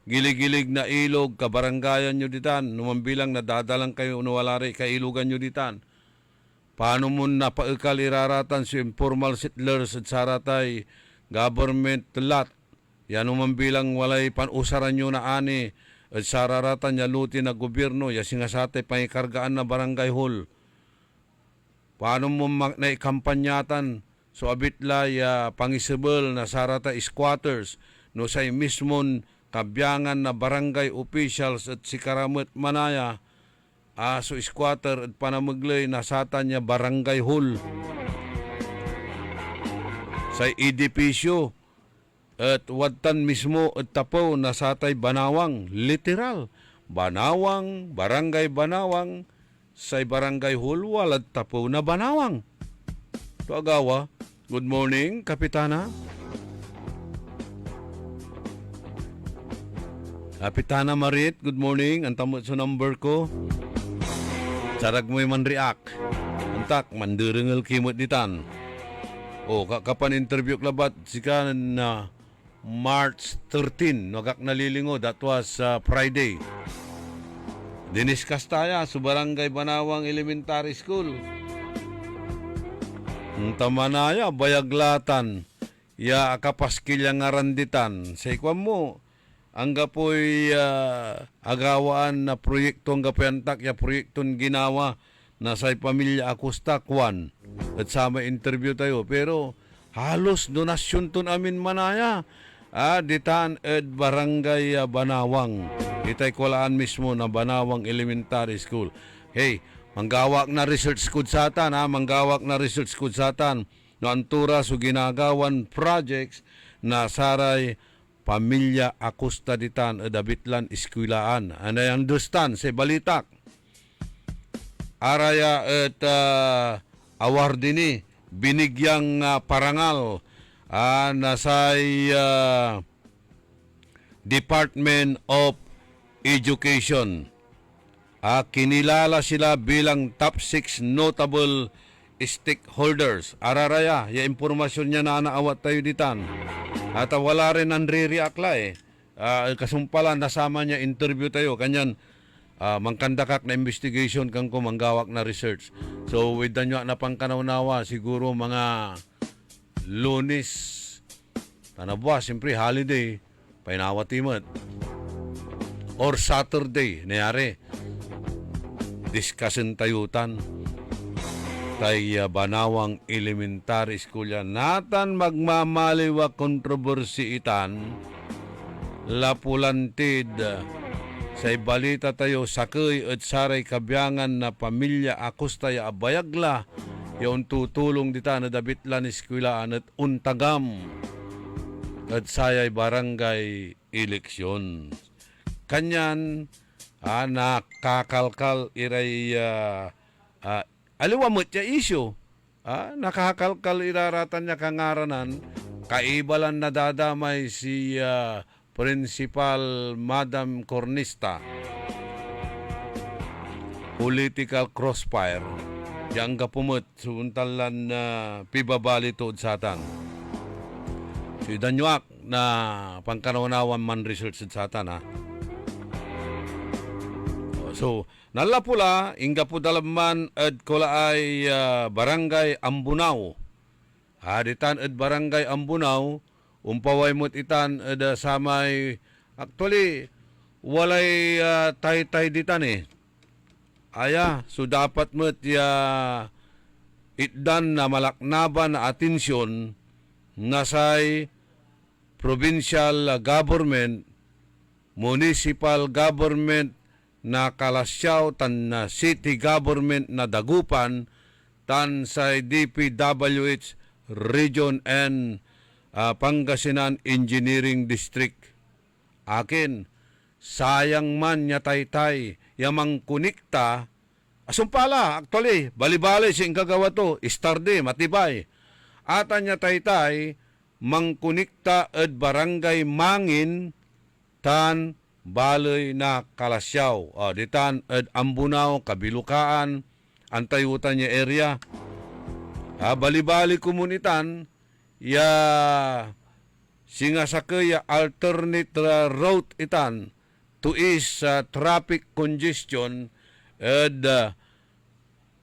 gilig-gilig na ilog, kabarangayan nyo ditan, numambilang nadadalang kayo, unawalari, kailugan nyo ditan. Paano mo napaekal iraratan si informal settlers at saratay government lot, yan numambilang walay panusaran nyo na ani, at sararatan niya luti na gobyerno, yasingasatay pangikargaan na barangay hall. Paano mo naikampanyatan so abitlay pangisibel na sarata squatters no say mismon kabyangan na barangay officials at si Karamot Manaya so squatter at panamaglay na satan niya barangay hall say edipisyo at wadtan mismo at tapo na satay Banawang literal Banawang barangay Banawang say barangay hall walad tapo na Banawang. Tuagawa, good morning, Kapitana. Kapitana Marit, good morning. Ang tamot sa number ko. Sarag mo'y man-react. Antak, mandiringal kimot ditan. O, kapan interview klabat sika na March 13, nagak nalilingo, that was Friday. Diniskas tayo sa barangay Banawang Elementary School. Ang tamanaya, bayaglatan, ya kapaskil yang ngaranditan. Sa ikwan mo, ang gapoy agawaan na proyekto ang gapoyantak, ya proyektong ginawa na sa pamilya Acosta, Kwan. At sama interview tayo. Pero halos donasyon ton amin manaya. Ditan ed barangay Banawang. Itay kulaan mismo na Banawang Elementary School. Hey, manggawak na research school satan manggawak na research school satan. No antura so ginagawan projects na saray pamilya Acosta ditan ed abitlan eskwelaan. And I understand say balitak. Araya et awardini binigyang parangal nasay Department of Education. Kinilala sila bilang top 6 notable stakeholders. Araraya, yung impormasyon niya na naawat tayo ditan. At wala rin ang re-react kasumpalan, nasama niya, interview tayo. Kanyan, mangkandakak na investigation kang kumanggawak na research. So, with the nyo na pangkanawnawa, siguro mga Lunes, tanabwa, siyempre holiday, painawatimot. Or Saturday, nayari, discussion tayutan. tay Banawang Elementary School yan. Natan magmamaliwa kontrobersi itan, lapulantid sa balita tayo sakay at saray kabyangan na pamilya akusta ya abayagla yung tutulong dita na dabitlan eskwelaan at untagam at sayay barangay eleksyon. Kanyan nakakalkal iray aliwamot ya isyo. Nakakalkal iraratan niya kangaranan, kaibalan na dadamay si Principal Madam Cornista. Political crossfire. Yang kapumot, suntalan na pibabali tuod satan. Si Danyuak na pangkanawanawan man research sa satan ha. So, nalapula, inga po dalamman at kula ay Barangay Ambunaw. Aditan at Barangay Ambunaw, umpaway mo't itan at samay, actually, walay tay-tay ditan eh. Aya, so dapat mo't itdan na malaknaban na atensyon nasay provincial government, municipal government, na Kalasyaw tan na city government na Dagupan tan sa DPWH Region and Pangasinan Engineering District. Akin, sayang man nya taytay yamang kunikta asumpala actually bali-bali sing kagawa to istarde matibay ata nya taytay mangkunikta ed barangay Mangin tan Baloy na Kalasyaw. Ditan ed Ambunaw, Kabilukaan, antayutan niya area. Bali-bali komunitan, ya singasakay alternate route itan to ease traffic congestion ed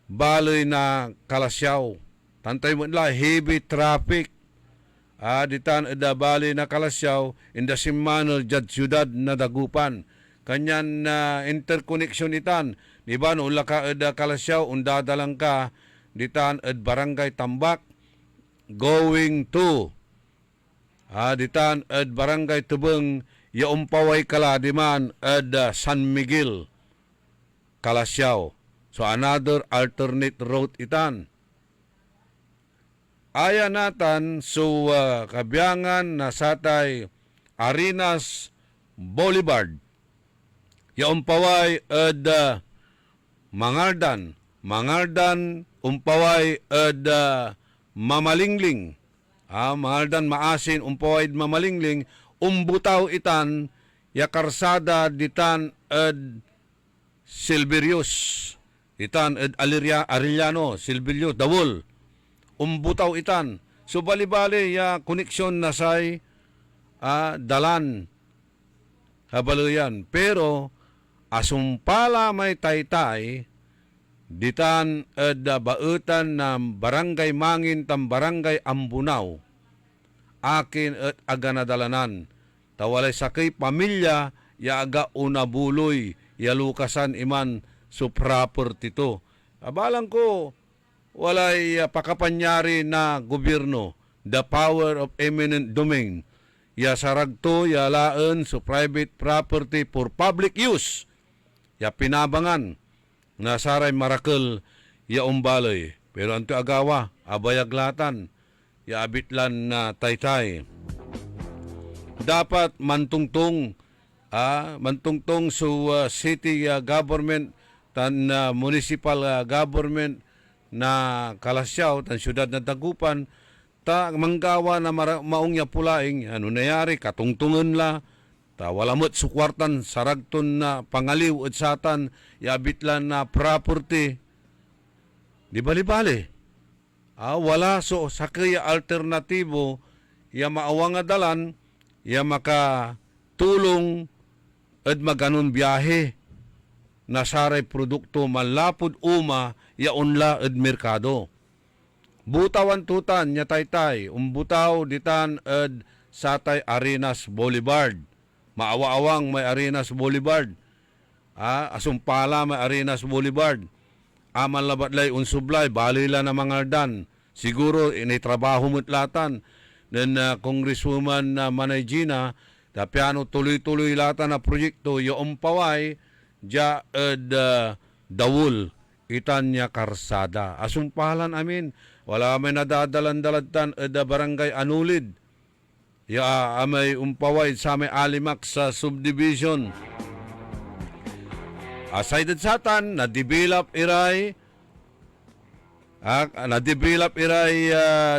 Baloy na Kalasyaw. Tantay mo nila, heavy traffic. Ditan Bali na Kalasyaw in the Simanol Jad Syudad na Dagupan. Kanyan na interconnection itan. Diba no laka Kalasyaw undadalang ka ditan Barangay Tambak going to ditan Barangay Tubeng yaumpaway kala diman San Miguel Kalasyaw. So another alternate route itan. Aya natan so kabyangan na satay Arenas Boulevard. Yaumpaway Mangaldan umpaway Mamalingling. Mangaldan Maasin umpaway Mamalingling umbutaw itan ya karsada ditan Silverius. Itan Arellano Silverius Dawol. Umbutaw itan. So bali-bali ya koneksyon na say dalan habaluyan. Pero asumpala may taytay ditan bautan na Barangay Mangin tam Barangay Ambunaw akin at aga nadalanan. Tawalay sakay pamilya ya aga unabuloy ya lukasan iman so property to. Abalang ko walay pakapanyari na gobyerno, the power of eminent domain. Ya saragto, ya laen so private property for public use. Ya pinabangan na saray marakel ya umbaloy. Pero anto agawa, abayaglatan, ya abitlan na taytay. Dapat mantungtong so city government tan municipal government na Kalasyaw, tan syudad na Dagupan, ta manggawa na maungya pulaing, ano nayari, katungtungan la, ta walamot sukwartan, saragton na pangaliw at satan, yabitlan na property, di bali-bali. Wala so sakaya alternatibo, ya maawang adalan, ya makatulong at maganon biyahe, nasaray produkto malapod uma yaunla ed merkado. Butawan tutan nya taytay umbutaw ditan ed satay Arenas Boulevard. Maawa-awang may Arenas Boulevard. Asumpala may Arenas Boulevard. aman labatlay unsublay, balila na mga dan. Siguro, initrabaho mo't latan. Then, Congresswoman Manay Gina, piano tuloy-tuloy latan na proyekto, yung paway, ja dawul, itan niya karsada. Asumpalan amin, wala may nadadalan-dalatan barangay Anulid. Ya amay umpaway sa may Alimak sa subdivision. Aside satan, na-develop iray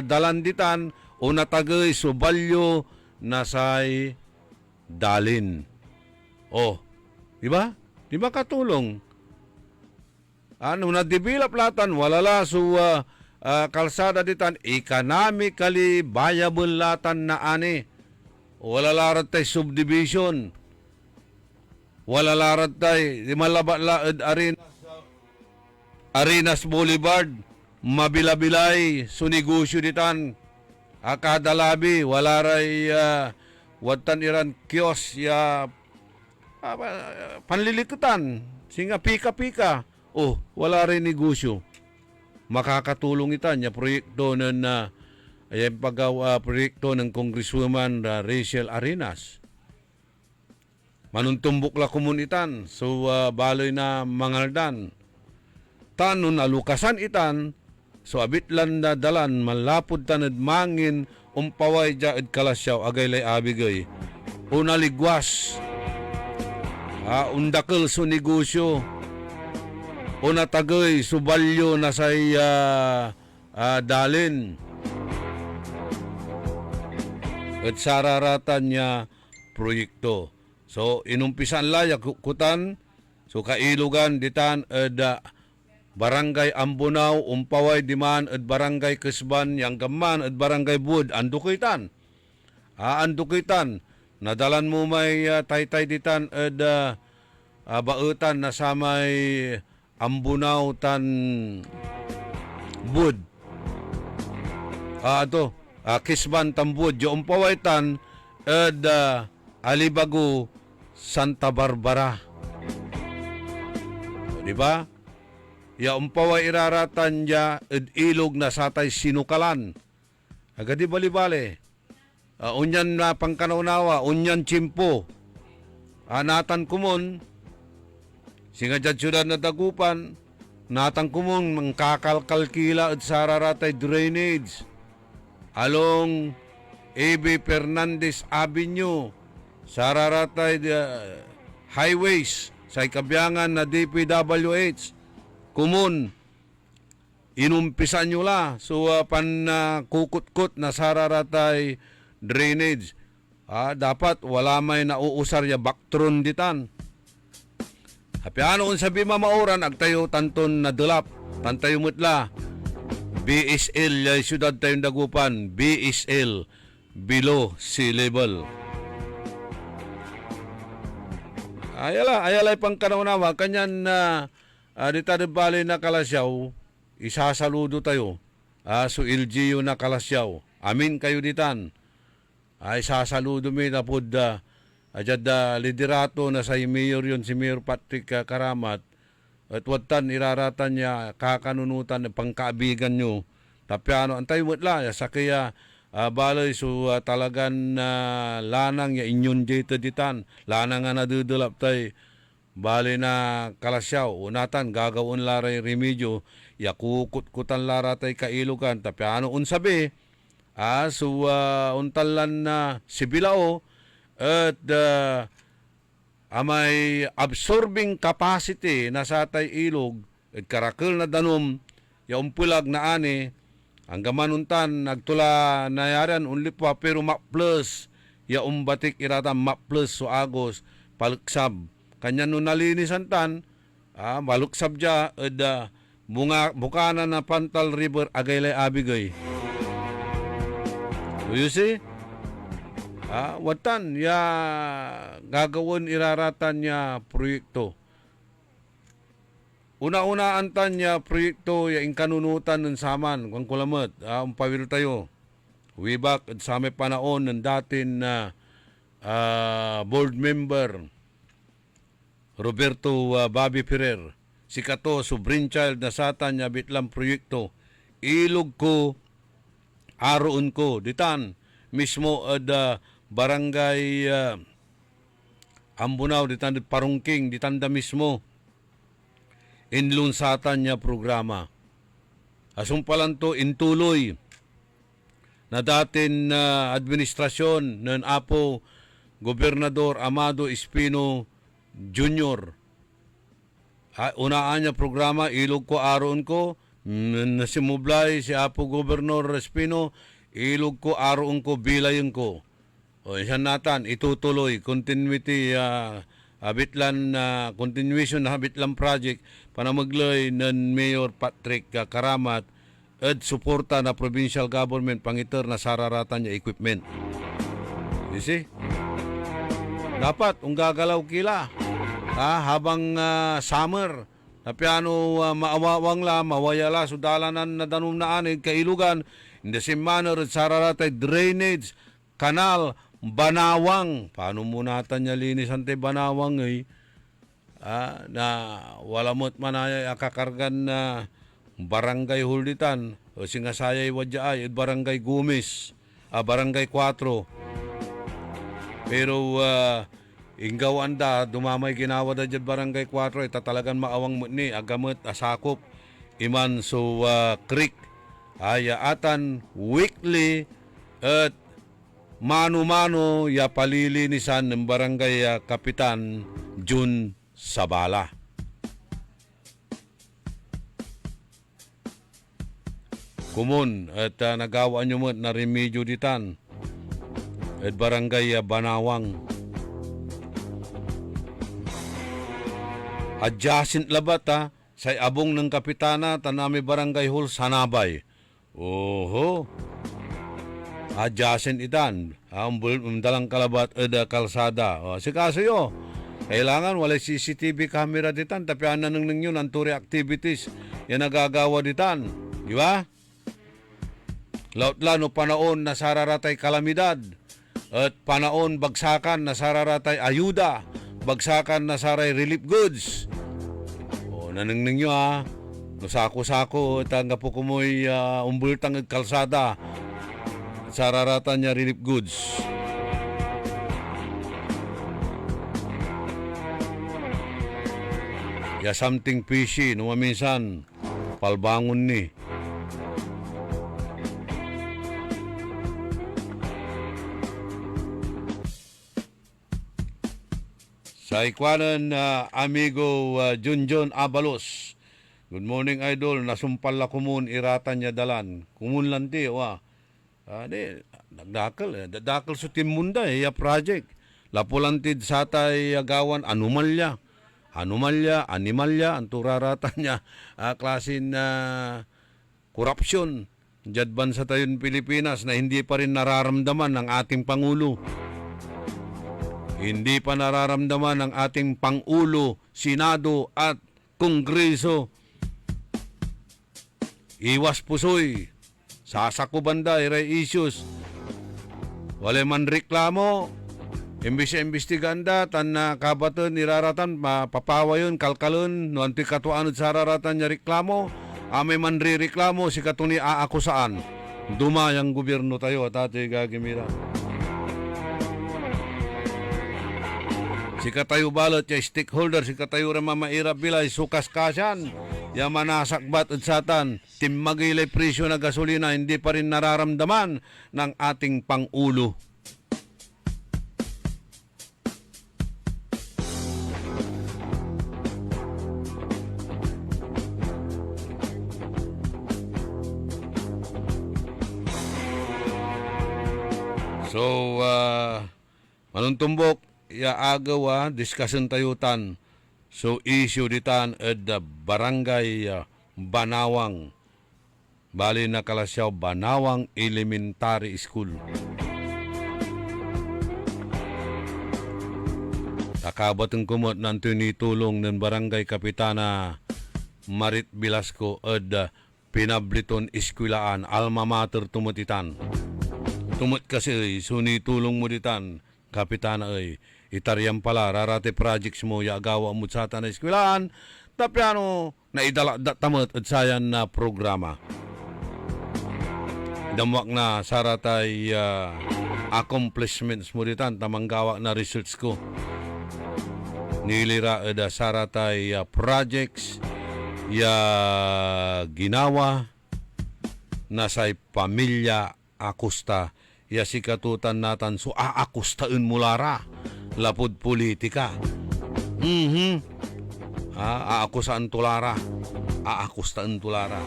dalanditan o natagay subalyo na say dalin. Oh, di ba? Di ba katulong? Ano na-develop latan, walala su kalsada ditan, economically viable latan na ani. Wala larat tay subdivision. Wala larat tay, malaba laad Arenas Boulevard, mabilabilay, sunegosyo ditan. Akada labi, wala ray watan iran kios ya panlilikutan. Singa pika-pika. Oh, wala rin negosyo. Makakatulong ita niya proyekto na ayan paggawa proyekto ng Congresswoman Rachel Arenas. Manuntumbok la komunitan so baloy na mangaldan. Tanon alukasan itan so abitlan na dalan malapod tanad mangin umpaway jaed kalasyaw agaylay abigay. Unaligwas. Undakil so negosyo. Una tagay subalyo na say dalin. At sararatan niya proyekto. So inumpisan layak kutan. So kailugan ditan barangay Ambunaw, umpaway diman at barangay Kesban, yang gaman at barangay Bud, andukitan. Andukitan. Nadalan mo may taytay ditan at bautan na sa may Ambunaw tan Bud. Kisban tan Bud. Yung umpaway tan at Alibago, Santa Barbara. Diba? Ya umpaway iraratan niya at ilog na satay sinukalan. Agadi bali-bali. Unyan na pangkanaunawa, unyan chimpo. Natan kumon, singa dyan syudad na Dagupan, natan kumon, mangkakalkalkila at sararatay drainage. Along A.B. Fernandez Avenue, sararatay highways, sa ikabiyangan na DPWH. Kumun, inumpisan nyo la. So, kukut-kut na sararatay drainage. Dapat wala may nauusar ya baktron ditan. Hapiano kung sabi mamauran, agtayo tanton na dulap. Tantayo mutla. BSL, ya syudad tayong Dagupan. BSL, below sea level. Ayala pang kanaunawa. Kanyan na dita de bali na kalasyaw, isasaludo tayo. So LGU na kalasyaw. Amin kayo ditan. Isasaludo mi na pod ajad liderato na sa mayor yun si Mayor Patrick Karamat. At watan iraratan niya kakanunutan ng pangkaabigan nyo. Tapiano antay mutla sa kaya balay so talagan lanang ya inyon dito ditan. Lanang nga nadudulap tay bali na kalasyaw, unatan, gagawin laray remedyo, yakukut-kutan laratay kailugan, tapi ano unsabi, so untalan na sibilao, at amay absorbing capacity na sa tay ilog, at karakil na danom, yaumpulag na ani, ang gamanuntan, nagtula na yaran, unli pa, pero map plus, yaumbatik iratan map plus so agos, paluksab, kanya nung nalinisan tan, maluksab dya, bukana na Pantal River, agaylay abigay. So you see? Watan, ya gagawin iraratan niya proyekto. Una-unaan tan niya proyekto, ya inkanunutan ng saman, kung kulamot, umpawil tayo. Wibak, sa may panaon ng datin na board member, Roberto Bobby Ferrer, si kato subrin child na satan niya bitlang proyekto ilog ko aroon ko ditan mismo ada barangay Ambunaw ditan Parungking ditanda mismo inlunsatan niya programa asumpalan to intuloy na datin administrasyon ng Apo Gobernador Amado Espino Jr. Unaan niya programa, ilog ko aron ko, nasimublay si Apo Gobernador Espino, ilog ko aron ko, bilayin ko. O yan natan, itutuloy, continuity, continuation na habitlan project, panamaglay ng Mayor Patrick Karamat, at suporta na provincial government, pangiter na sararatan niya equipment. You see? Dapat, gagalaw kila. Habang summer, na piano maawawang la, mawayala, sudalanan na danum na anig, kailugan, in the same manner, sararatay drainage, kanal, banawang. Paano mo natin niya linis ante banawang na walamot man ay akakargan na barangay Hulditan, o singasayay wadyaay, barangay Gumis, barangay 4. Pero, inggaw anda, dumamay ginawa da dyan barangay 4, talagang maawang ni agamot asakop iman so creek ayaatan weekly at mano-mano ya palilinisan ng barangay Kapitan Jun Sabala. Kumun at nagawaan nyo mo na remedyo ditan at barangay Banawang. Adjacent labat sa abong ng kapitana tanami barangay hall Sanabay. Oho. Adjacent itan. Ang dalang kalabat eda kalsada. Si kaso yo. Kailangan wala CCTV camera ditan tapi anan nang yun ang tourist activities yan nagagawa ditan. Di ba? Laut-lano panaon na sararatay kalamidad at panaon bagsakan na sararatay ayuda. Bagsakan na saray relief goods. O, nanangning nyo Nasako-sako, tanga po kumoy umbultang kalsada. Sararatan niya relief goods. Ya something fishy, no minsan, palbangon ni. Sa ikwanan, amigo Junjun Abalos. Good morning, idol. Nasumpal la kumun, iratan niya dalan. Kumun lang di, nagdakal. Dadakal sa Timunda, ya project. Lapulantid sa tay agawan, anomalya. Animalya, ang turaratan niya. Klasin na korupsyon. Jadban sa tayon Pilipinas na hindi pa rin nararamdaman ng ating Pangulo. Hindi pa nararamdaman ng ating Pangulo, Senado at Kongreso. Iwas pusoy, sasakubanda, issues. Wala man reklamo, imbis-imbestiganda, tan na kabaton, niraratan, mapapawa yun, kalkalon, no anti katuanod sa raratan niya reklamo, may man reklamo, si katuni aakusaan. Dumayang gobyerno tayo at ati gagimira. Si katayo balot, ya stakeholder, si katayo ramamaira bilay, sukas kasyan, ya manasakbat at satan, timmagilay presyo na gasolina, hindi pa rin nararamdaman ng ating Pangulo. So, manuntumbok, ya agaw discussion tayutan. So, issue ditan at barangay Banawang. Bali na kalasyaw Banawang Elementary School. Nakabatang kumot ng tinitulong ng barangay Kapitana Marit Velasco at Pinabliton Eskulaan Alma Mater tumutitan. Tumut kasi sunitulong mo ditan Kapitana ay itaryang pala rarate projects mo ya agawa mo sa tanay eskwelahan Tapiano na idala tamot at sayan na programa. Damwak na saratay accomplishments mo ditan tamang gawa na research ko. Nilira da saratay projects ya ginawa na say pamilya akusta ya sikatutan natan so aakustaan mulara lapud politika. Aakusaan tulara. Aakustaan tulara.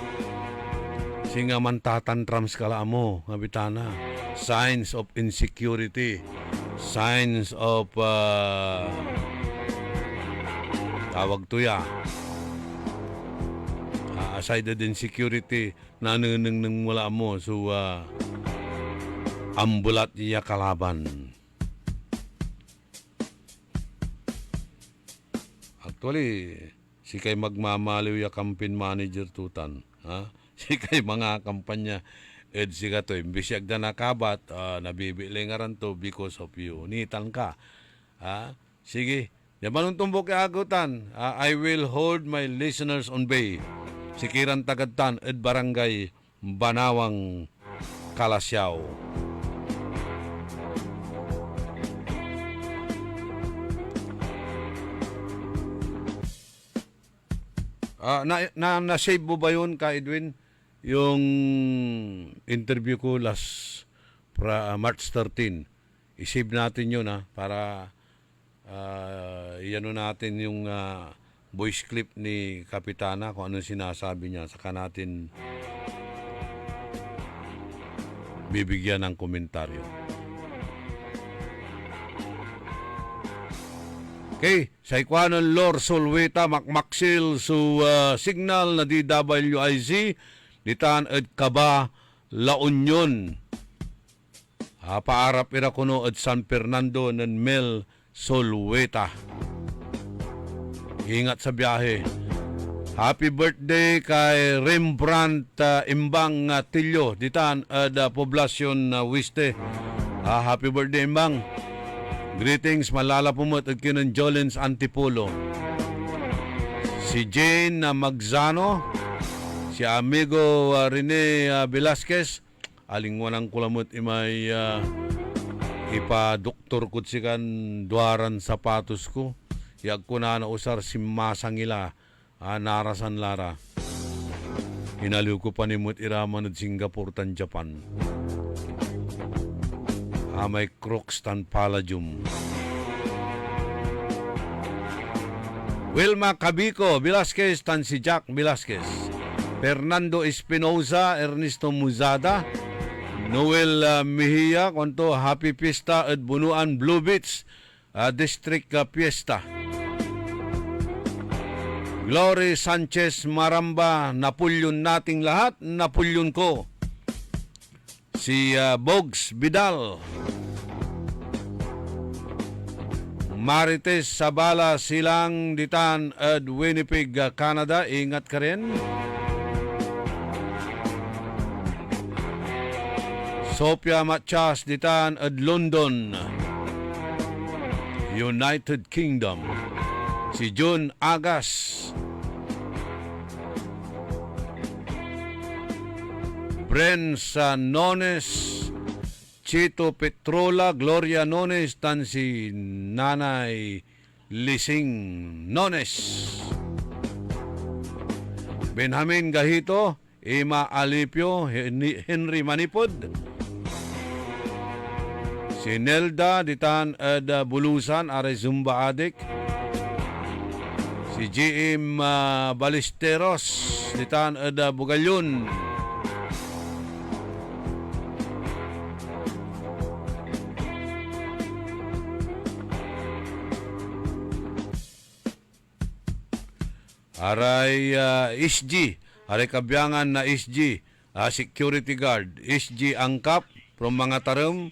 Singa man tatantrams kala mo, ngabitana. Signs of insecurity. Signs of tawag tuya. Aside of insecurity, nanuneng mula mo. So, ambulat iya kalaban. Actually, si kay magmamaliw ya campaign manager tutan. Ha? Si kay mga kampanya ed si katoy. Bisyag na nakabat, nabibili nga rin to because of you. Nitan ka. Ha? Sige. Yaman tumbok agutan. I will hold my listeners on bay. Sikiran Tagadtan ed Barangay Banawang Kalasyaw. Na-save mo ba yun, Ka Edwin? Yung interview ko last March 13. I-save natin yun para iano natin yung voice clip ni Kapitana kung ano sinasabi niya. Saka natin bibigyan ng komentaryo. Okay, sa ikwanon Lor Solweta Makmaksil su signal na DWIZ litan ed Kaba La Union. Paarap ira kuno ed San Fernando nen Mel Solweta. Ingat sa biyahe. Happy birthday kay Rembrandt Imbang Tilyo ditan ed poblasyon Wiste. Happy birthday Imbang. Greetings, malala pumot at kinan Jolens Antipolo. Si Jane Magzano, si amigo Rene Velasquez, alingwanang kulamot imay ipa-doktor ko sikan duaran sapatos ko. Yag ko na nausar si Masangila, narasan lara. Hinaliw ko panimot iraman at Singapore tan Japan. May Crocs tan Palladium. Wilma Cabico Velasquez tan si Jack Velasquez. Fernando Espinoza, Ernesto Muzada, Noel Mejia, konto Happy Fiesta at Bunuan Blue Beach District Fiesta. Glory Sanchez Maramba, napulyon nating lahat, napulyon ko. Si Bogs Vidal. Marites Sabala Silang ditan at Winnipeg, Canada. Ingat ka rin. Sophia Matias ditan at London, United Kingdom. Si June Agas. Bren Nones, Chito Petrola, Gloria Nones, tan si Nanay Lising Nones. Benjamin Gahito, Ima Alipio, Henry Manipod. Si Nelda, ditan ed Bulusan, are Zumba Adik. Si GM Balisteros, ditan ed Bugalyun. Aray SG, aray kabyangan na SG, security guard, SG Angkap from mga tarum,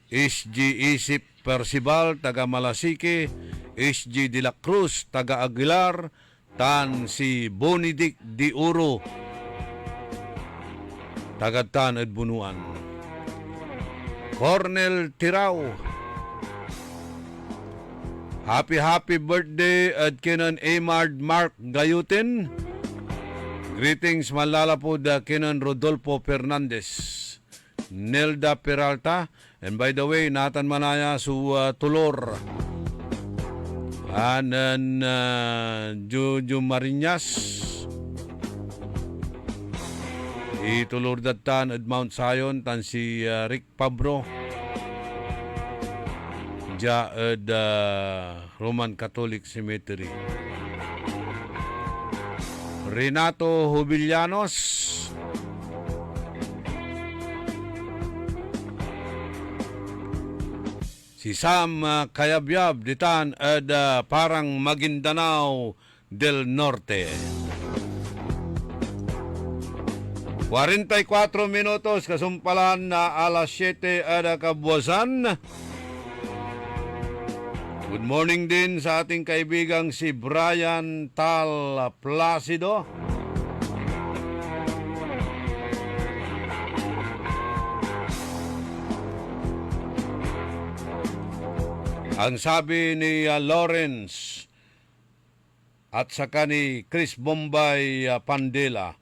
SG Isip Percival, taga Malasike, SG De La Cruz, taga Aguilar, tan si Bonidic Di Uro, taga Tan at Bunuan. Cornel Tirao, Happy birthday at kinan Amard Mark Gayutin. Greetings malalapod kinan Rodolfo Fernandez, Nelda Peralta, and by the way, Nathan Manaya su Tulor. Anan Jojo Marinas. Itulor datan at Mount Zion tan si Rick Pabro. Ja at Roman Catholic Cemetery. Renato Jubillanos. Si Sam Kayabyab ditan at parang Maguindanao del Norte. 44 minutos kasumpalan na alas 7 at kabuwasan. Good morning din sa ating kaibigang si Brian Tal Placido. Ang sabi ni Lawrence at saka ni Chris Bombay Pandela,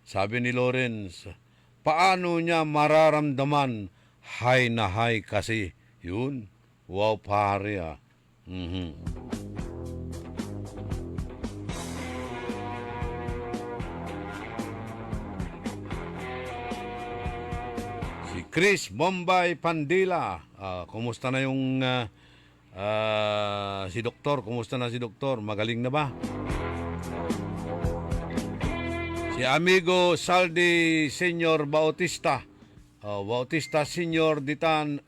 sabi ni Lawrence, paano niya mararamdaman high na high kasi? Yun, wow pare ah. Si Chris Bombay Pandila, kumusta na yung si doktor? Kumusta na si doktor? Magaling na ba? Si amigo Saldi Senior Bautista, Bautista Senior ditan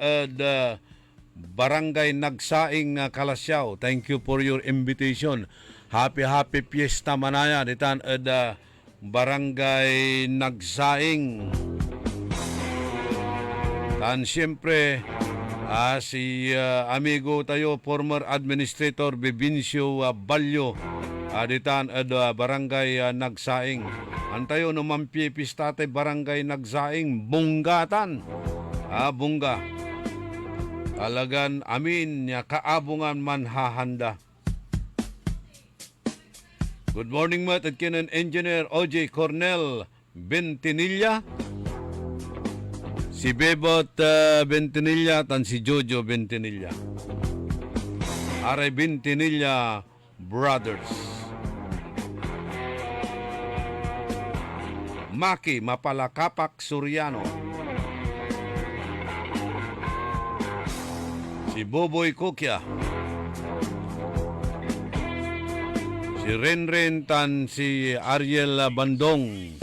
Barangay Nagsaing Kalasyaw. Thank you for your invitation. Happy Fiesta Manaya ditan Barangay Nagsaing. Tan siyempre si amigo tayo former administrator Bibincio Balyo ditan Barangay Nagsaing. Antayo no mampipistate Barangay Nagsaing bunggatan. Bungga. Talagan amin niya kaabungan man hahanda. Good morning mat at kinan Engineer OJ Cornel Bentinilla. Si Bebot Bentinilla tan si Jojo Bentinilla. Aray Bentinilla Brothers. Maki Mapalakapak Suriano. Si Boboy Kokya. Si Renren tan si Ariel Bandong.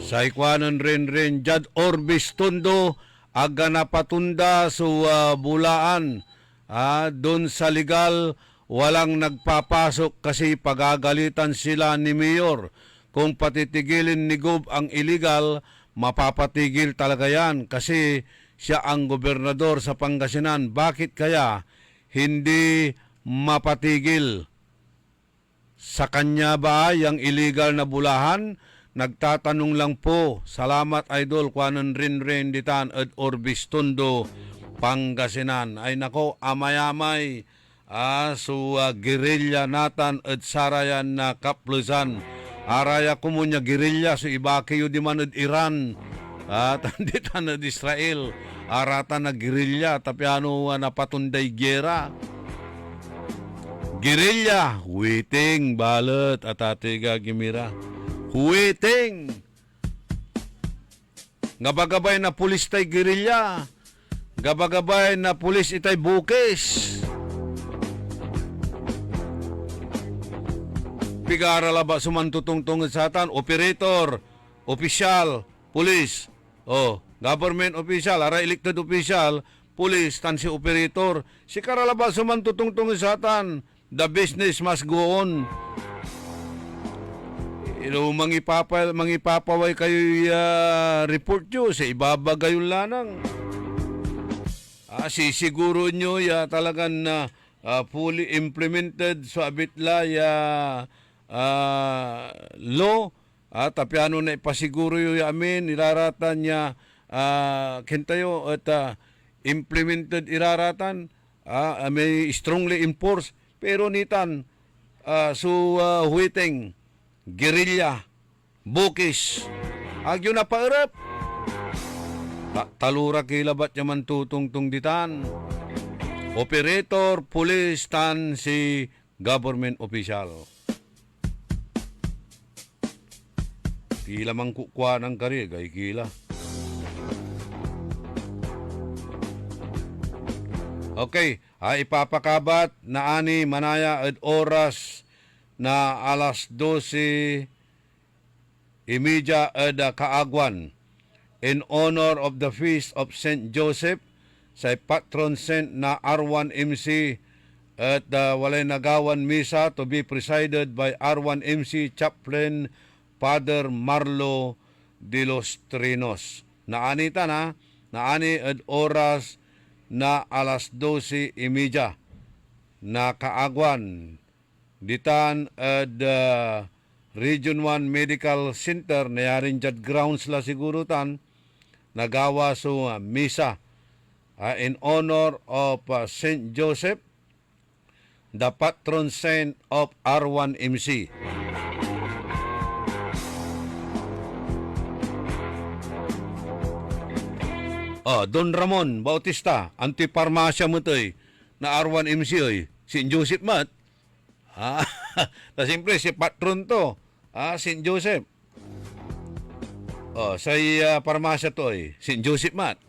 Sa ikwanan Renren Jad Orbis Tondo aga napatunda sa Bulaan. Doon sa legal walang nagpapasok kasi pagagalitan sila ni Mayor. Kung patitigilin ni Gob ang illegal, mapapatigil talaga yan kasi siya ang gobernador sa Pangasinan. Bakit kaya hindi mapatigil? Sa kanya ba yung illegal na bulahan? Nagtatanong lang po. Salamat Idol Kwanan Rinren ditan at Orbis Tondo, Pangasinan. Ay nako, amayamay. Gerilya natan at sarayan na kaplusan. Araya kumunya gerilya so ibakiyo di man at Iran. Tanditan at Israel. Arata na gerilya tapi napatunday gera. Gerilya, waiting balat at atiga gimira. Waiting. Gabagabay na pulis tay gerilya. Gabagabay na pulis itay bukis. Pigara laba sumantutungtong sa atan, operator, opisyal, pulis. Government official, ara elected official, pulis, tan si operator. Si karalaba sumantutungtong sa atan, the business must go on. Mangipapaway kayo report nyo sa ibabagayon lanang. Sisiguro nyo talagang fully implemented sa abitla law, tapyano na ipasiguro yu amin, iraratan niya kintayo at implemented iraratan, may strongly enforced, pero nitan, huwiteng, guerrilla, bukis, agyo na paerap. Talura kilabat yaman tutungtung ditan. Operator, police, tan si government official. Kila mang kukwa ng kari, gay kila. Okay, ipapakabat na ani manaya at oras na alas 12:30 at kaagwan in honor of the Feast of St. Joseph sa patron saint na R1MC at walay nagawan misa to be presided by R1MC Chaplain Father Marlo de los Trinos. Naanita na, naani at oras na alas 12:30 na kaagwan ditan at Region 1 Medical Center nayarin jad grounds la siguro tan nagawa so misa in honor of St. Joseph, the patron saint of R1MC. Don Ramon Bautista, anti-parmasya mo to'y, na R1MC oy, St. Joseph mat. Na siyempre, si patron to, St. Joseph. Sa parmasya to oy, St. Joseph mat.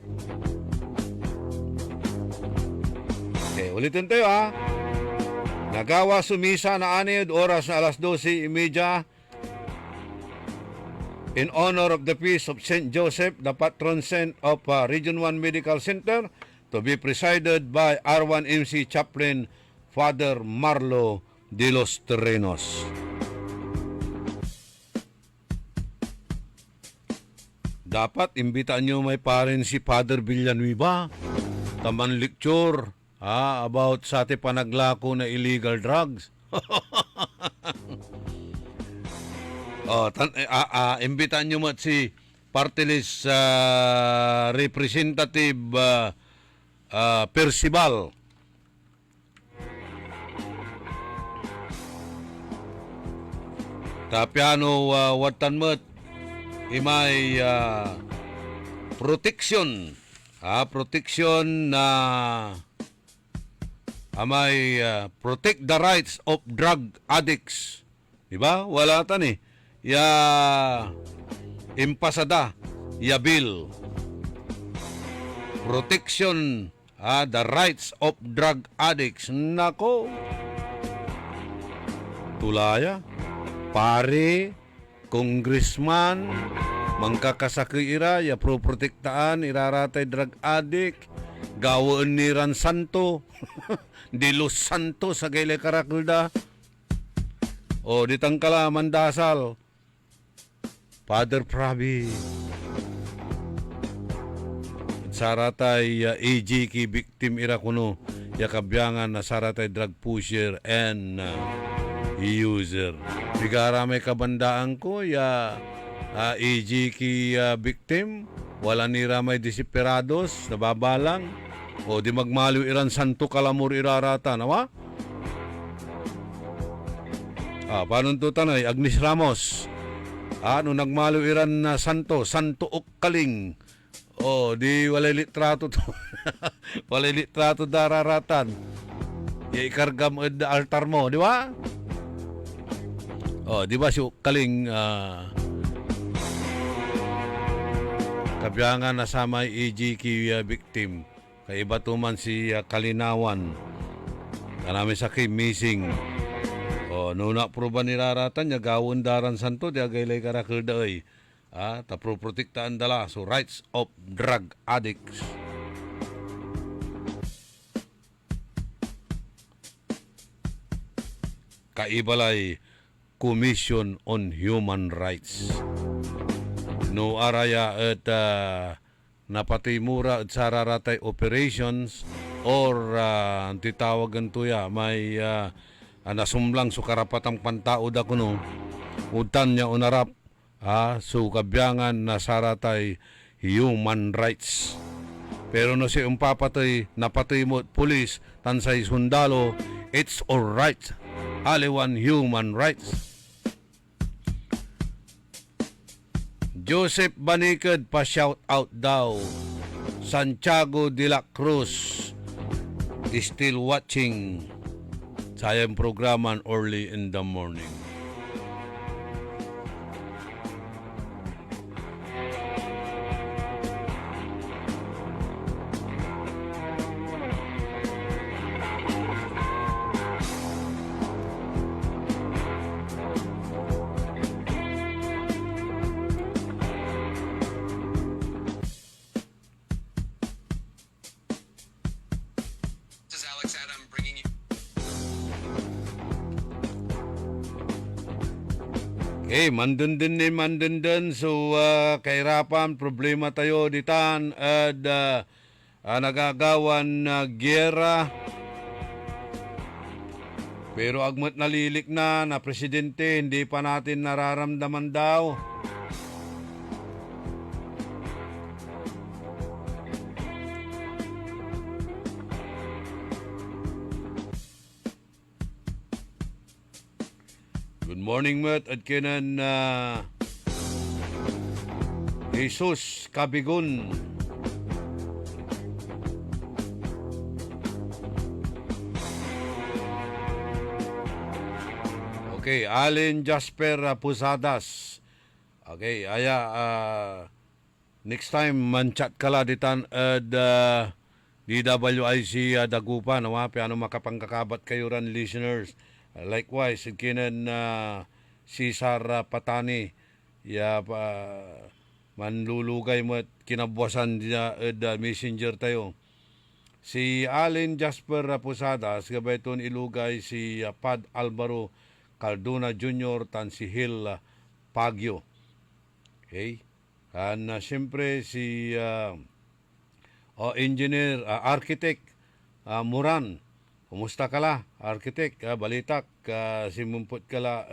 Okay, ulitin tayo Nagawa sumisa na anid, oras na alas 12:30 in honor of the Feast of St. Joseph, the patron saint of Region 1 Medical Center, to be presided by R1MC Chaplain Father Marlo de los Terrenos. Dapat imbitaan nyo may parin si Father Villanueva, taman lecture about sa ating panaglako na illegal drugs. Imbitan nyo mat si party list Representative Percival. Tapiano watan mat imay protection. Protection na amay protect the rights of drug addicts. Diba? Wala tan impasada bill protection the rights of drug addicts. Nako, tulaya pare congressman mangkakasaki ira protektaan iraratay drug addict gawon ni Ran Santo de los Santos sa gayle karakulda ditang kala mandasal Father Prabi saratay AGK victim ira kuno yakabyangan na saratay drug pusher and user. Bigara may kabandaan ko AGK victim wala nira may desesperados nababalang di magmaliw iran santo kalamur irarata nawa. Paano to tanay Agnes Ramos no nagmalo iran na santo ukkaling di walay litrato to walay litrato dararatan ikargam ed altar mo di ba di ba si ukkaling kabyangan na samay EGK victim kay iba tuman si Kalinawan kanami sa missing nuna proba niraratan niya gawon daran santo di agaylay karakulda tapro protektaan dala so rights of drug addicts. Kaibalay Commission on Human Rights no araya at napatimura at sararatay operations or titawagan tuya may nasumlang so karapatang pantao da kuno utan niya unarap so kabyangan na saratay human rights. Pero no si umpapatay napatay mo pulis tansay sundalo, it's alright. Aliwan human rights. Joseph Baniked pa shout out daw. Santiago de la Cruz is still watching sayang programan early in the morning. Mandundun. So, kahirapan, problema tayo ditan at nagagawan na gyera. Pero agmat nalilik na presidente, hindi pa natin nararamdaman daw. Good morning, Matt. At kinan Jesus Kabigun. Okay, Allen Jasper Pusadas. Okay, next time manchat kala ditan DWIC Dagupan, ano makapangkakabat kayo ran listeners. Likewise, kinan Cesar Patani manlulugay mo at kinabuasan niya messenger tayo. Si Allen Jasper Pusadas, gabayton ilugay si Pad Alvaro Cardona Jr. tan si Hill Pagyo. Okay? Siyempre si engineer, architect Muran. Kumusta kala, architect, balitak, simumput kala,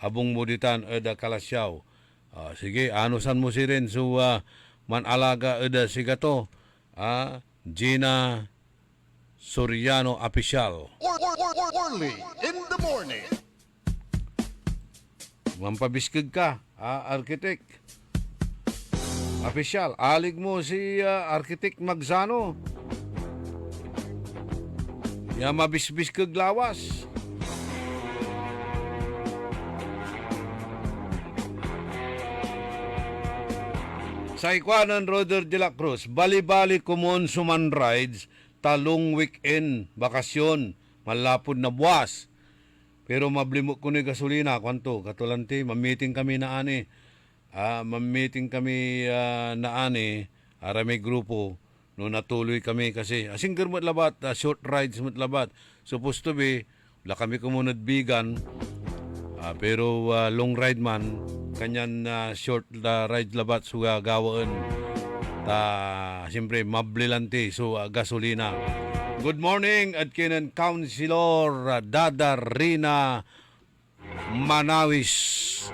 abong muditan, kalasyaw. Sige, anusan mo si rin, so manalaga, sigato, Gina Soriano Official. Early in the morning. Mampabiskig ka, architect. Official, alig mo si architect Magsano. Mabisbis kag lawas. Sa ikwanan Roder de la Cruz, bali-bali kumon suman rides, talong weekend, bakasyon, malapod na buwas. Pero mablimok ko ni gasolina, kwanto, katulanti, mamiting kami na ani. Arami grupo. No natuloy kami kasi asing germat labat, short rides mat labat. Supposed to be wala kami kumunod bigan. Pero long ride man kanyan short ride labat suga gawaan. Siyempre mablilanti so gasolina. Good morning at kinan Councilor Dada Rina Manawis.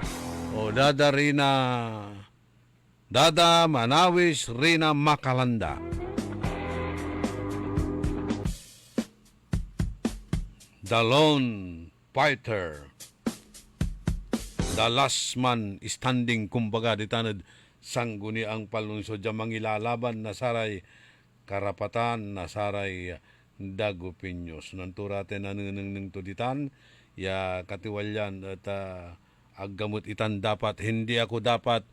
Dada Manawis Rina Makalanda. The lone fighter, the last man standing, kumbaga ditanad sangguni ang palunsod dyan mangilalaban na saray karapatan, na saray dagupinyos. Nanturaten na nang tuditan, katiwalyan at aggamot itan dapat, hindi ako dapat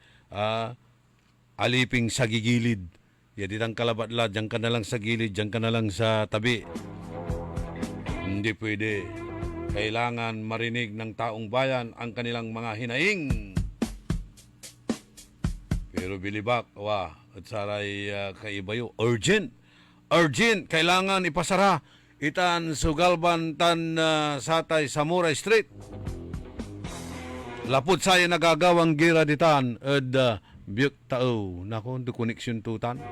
aliping sa gigilid. Ditang kalabatla, dyan ka na lang sa gilid, dyan ka na lang sa tabi. Hindi pwede. Kailangan marinig ng taong bayan ang kanilang mga hinaing. Pero bilibak, at saray kaibayo. Urgent! Kailangan ipasara. Itan sugalban tan satay Samurai Street. Lapod saya nagagawang gira ditan. Biyok tao. Nako, do connection tutan.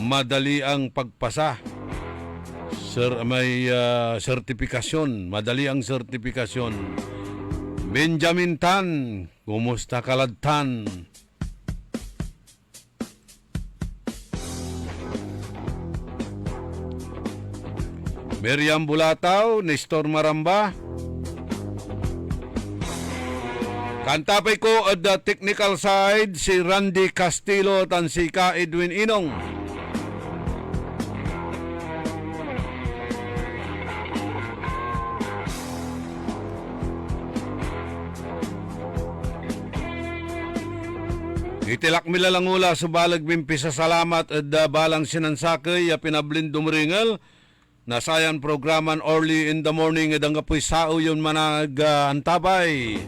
madali ang pagpasa. May sertifikasyon, madali ang sertifikasyon. Benjamin Tan, kumusta kaladtan? Miriam Bulataw, Nestor Maramba. Kantapay ko at the technical side si Randy Castillo tan si Ka Edwin Inong. Itilak mila lang ula sa balag bimpi sa salamat at balang sinansakay ya pinablind dumringal. Nasayan programan early in the morning at ang kapoy sao yun manag-antabay.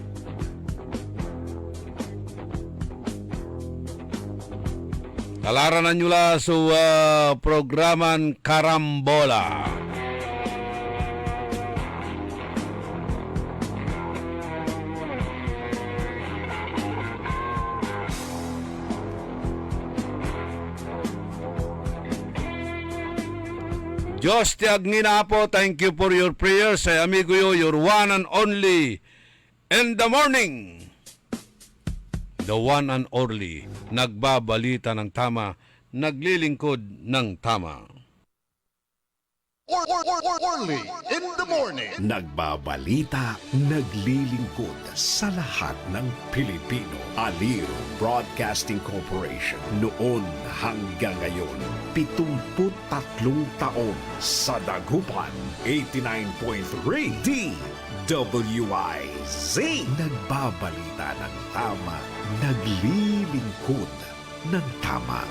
Kalaranan nyo la sa programan Karambola. Diyos tiag po, thank you for your prayers. Say amigo yo, your one and only in the morning. The one and only, nagbabalita ng tama, naglilingkod ng tama. Orly in the morning. Nagbabalita, naglilingkod sa lahat ng Pilipino. Aliw Broadcasting Corporation. Noon hanggang ngayon, 73 taon sa dagupan. 89.3 DWIZ. Nagbabalita ng tama, naglilingkod ng tama.